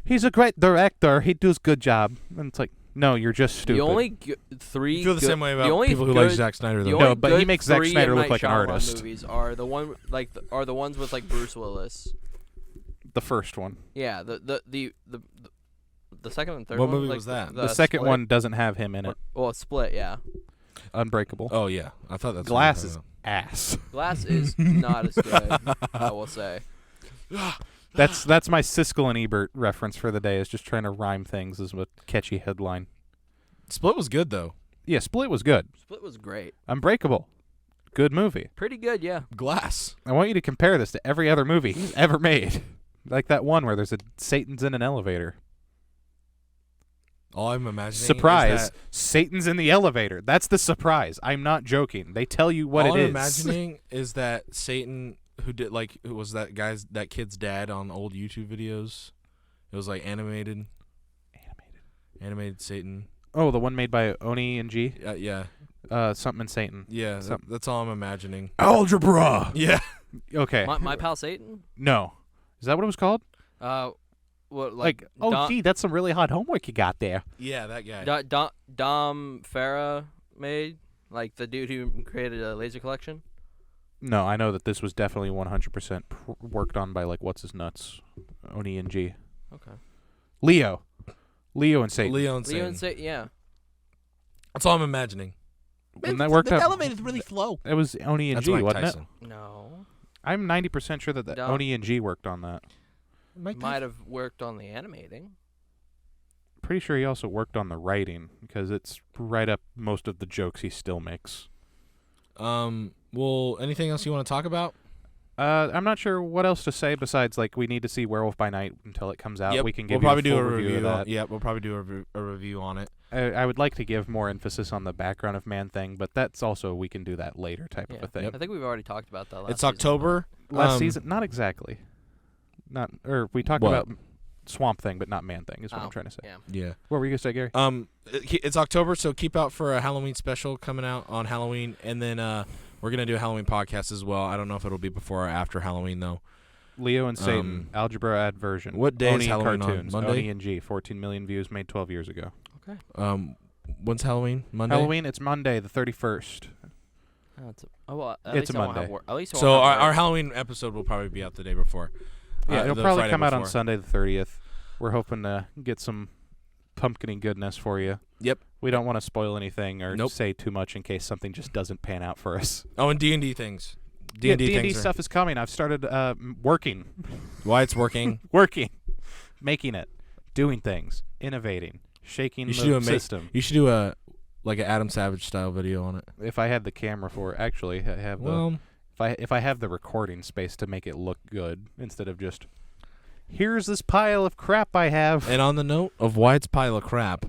He's a great director. He does good job. And it's like, no, you're just stupid. The only three. You feel the good- same way the about only people who like good- Zack Snyder, The though. No, only but he good makes Zack three Snyder M. look Night like an Shyamalan artist. Movies are the ones with like Bruce Willis. The first one. Yeah, the second and third What one. movie like was that? The second Split. one doesn't have him in it. Well, Split, yeah. Unbreakable. Oh yeah, I thought that's Glass what is you were ass. Glass is not as good, I will say. That's my Siskel and Ebert reference for the day. Is just trying to rhyme things as a catchy headline. talking about. Split was good though. Yeah, Split was good. Split was great. Unbreakable, good movie. Pretty good, yeah. Glass. I want you to compare this to every other movie he's ever made. Like that one where there's Satan's in an elevator. All I'm imagining. Surprise! Is that Satan's in the elevator. That's the surprise. I'm not joking. They tell you what all it I'm is. imagining is that Satan, who was that kid's dad on old YouTube videos. It was like animated Satan. Oh, the one made by Oni and G. Yeah, Something in Satan. yeah. Something. That's all I'm imagining. Algebra. Yeah. Okay. My pal Satan. No. Is that what it was called? What Gee, that's some really hot homework you got there. Yeah, that guy. Dom Farah made, like the dude who created a laser collection. No, I know that this was definitely 100% worked on by like what's his nuts, Oni and G. Okay. Leo and Satan. Leo and Satan. Yeah. That's all I'm imagining. When that worked the out, elevator's really slow. it was Oni and That's G, Mike wasn't Tyson. it? No. I'm 90% sure that Oni and G worked on that. Might have worked on the animating. Pretty sure he also worked on the writing because it's right up most of the jokes he still makes. Well, anything else you want to talk about? I'm not sure what else to say besides like we need to see Werewolf by Night until it comes out. Yep. We can give we'll probably you a do full a review of that. Yeah, we'll probably do a review on it. I would like to give more emphasis on the background of Man-Thing, but that's also we can do that later type of a thing. Yep. I think we've already talked about that last It's season. October. Last season, not exactly. We talked What? about Swamp Thing, but not Man-Thing is what I'm trying to say. Yeah. Yeah. What were you gonna say, Gary? It's October, so keep out for a Halloween special coming out on Halloween, and then we're gonna do a Halloween podcast as well. I don't know if it'll be before or after Halloween though. Leo and Satan, Algebra Adversion. What day Oni is Halloween on? cartoons. Monday? Oni and G, 14 million views made 12 years ago. Okay. When's Halloween? Monday. Halloween, it's Monday, the 31st. At It's least a I won't Monday. have work. At least I So won't have our work. Halloween episode will probably be out the day before. Yeah, it'll the probably Friday come out on before. Sunday the 30th. We're hoping to get some pumpkin-y goodness for you. Yep. We don't want to spoil anything or Nope. say too much in case something just doesn't pan out for us. Oh, and D&D things. D&D things stuff is coming. I've started working. Why it's working. Making it, doing things, innovating, shaking You should the do a system. You should do a like an Adam Savage style video on it. If I had the camera for it, actually, I have the if I have the recording space to make it look good instead of just here's this pile of crap I have. And on the note of Wyatt's pile of crap,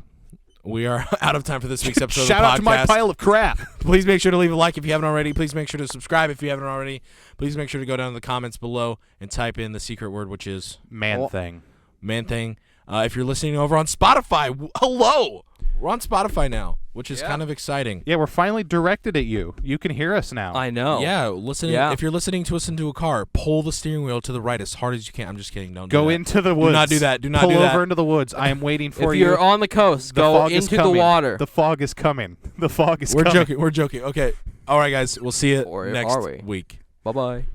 we are out of time for this week's episode Shout of the podcast. out to my pile of crap. Please make sure to leave a like if you haven't already. Please make sure to subscribe if you haven't already. Please make sure to go down to the comments below and type in the secret word, which is Man-Thing. Man-Thing. If you're listening over on Spotify, hello! We're on Spotify now, which is kind of exciting. Yeah, we're finally directed at you. You can hear us now. I know. Yeah, listening. Yeah. If you're listening to us into a car, pull the steering wheel to the right as hard as you can. I'm just kidding. Don't Go do that. into the woods. Do not do that. Do not Pull do that. over into the woods. I am waiting for If you. you're on the coast, The go fog is into the coming. water. The fog is coming. The fog is We're coming. joking. We're joking. Okay. All right, guys. We'll see you Or next are we? week. Bye-bye.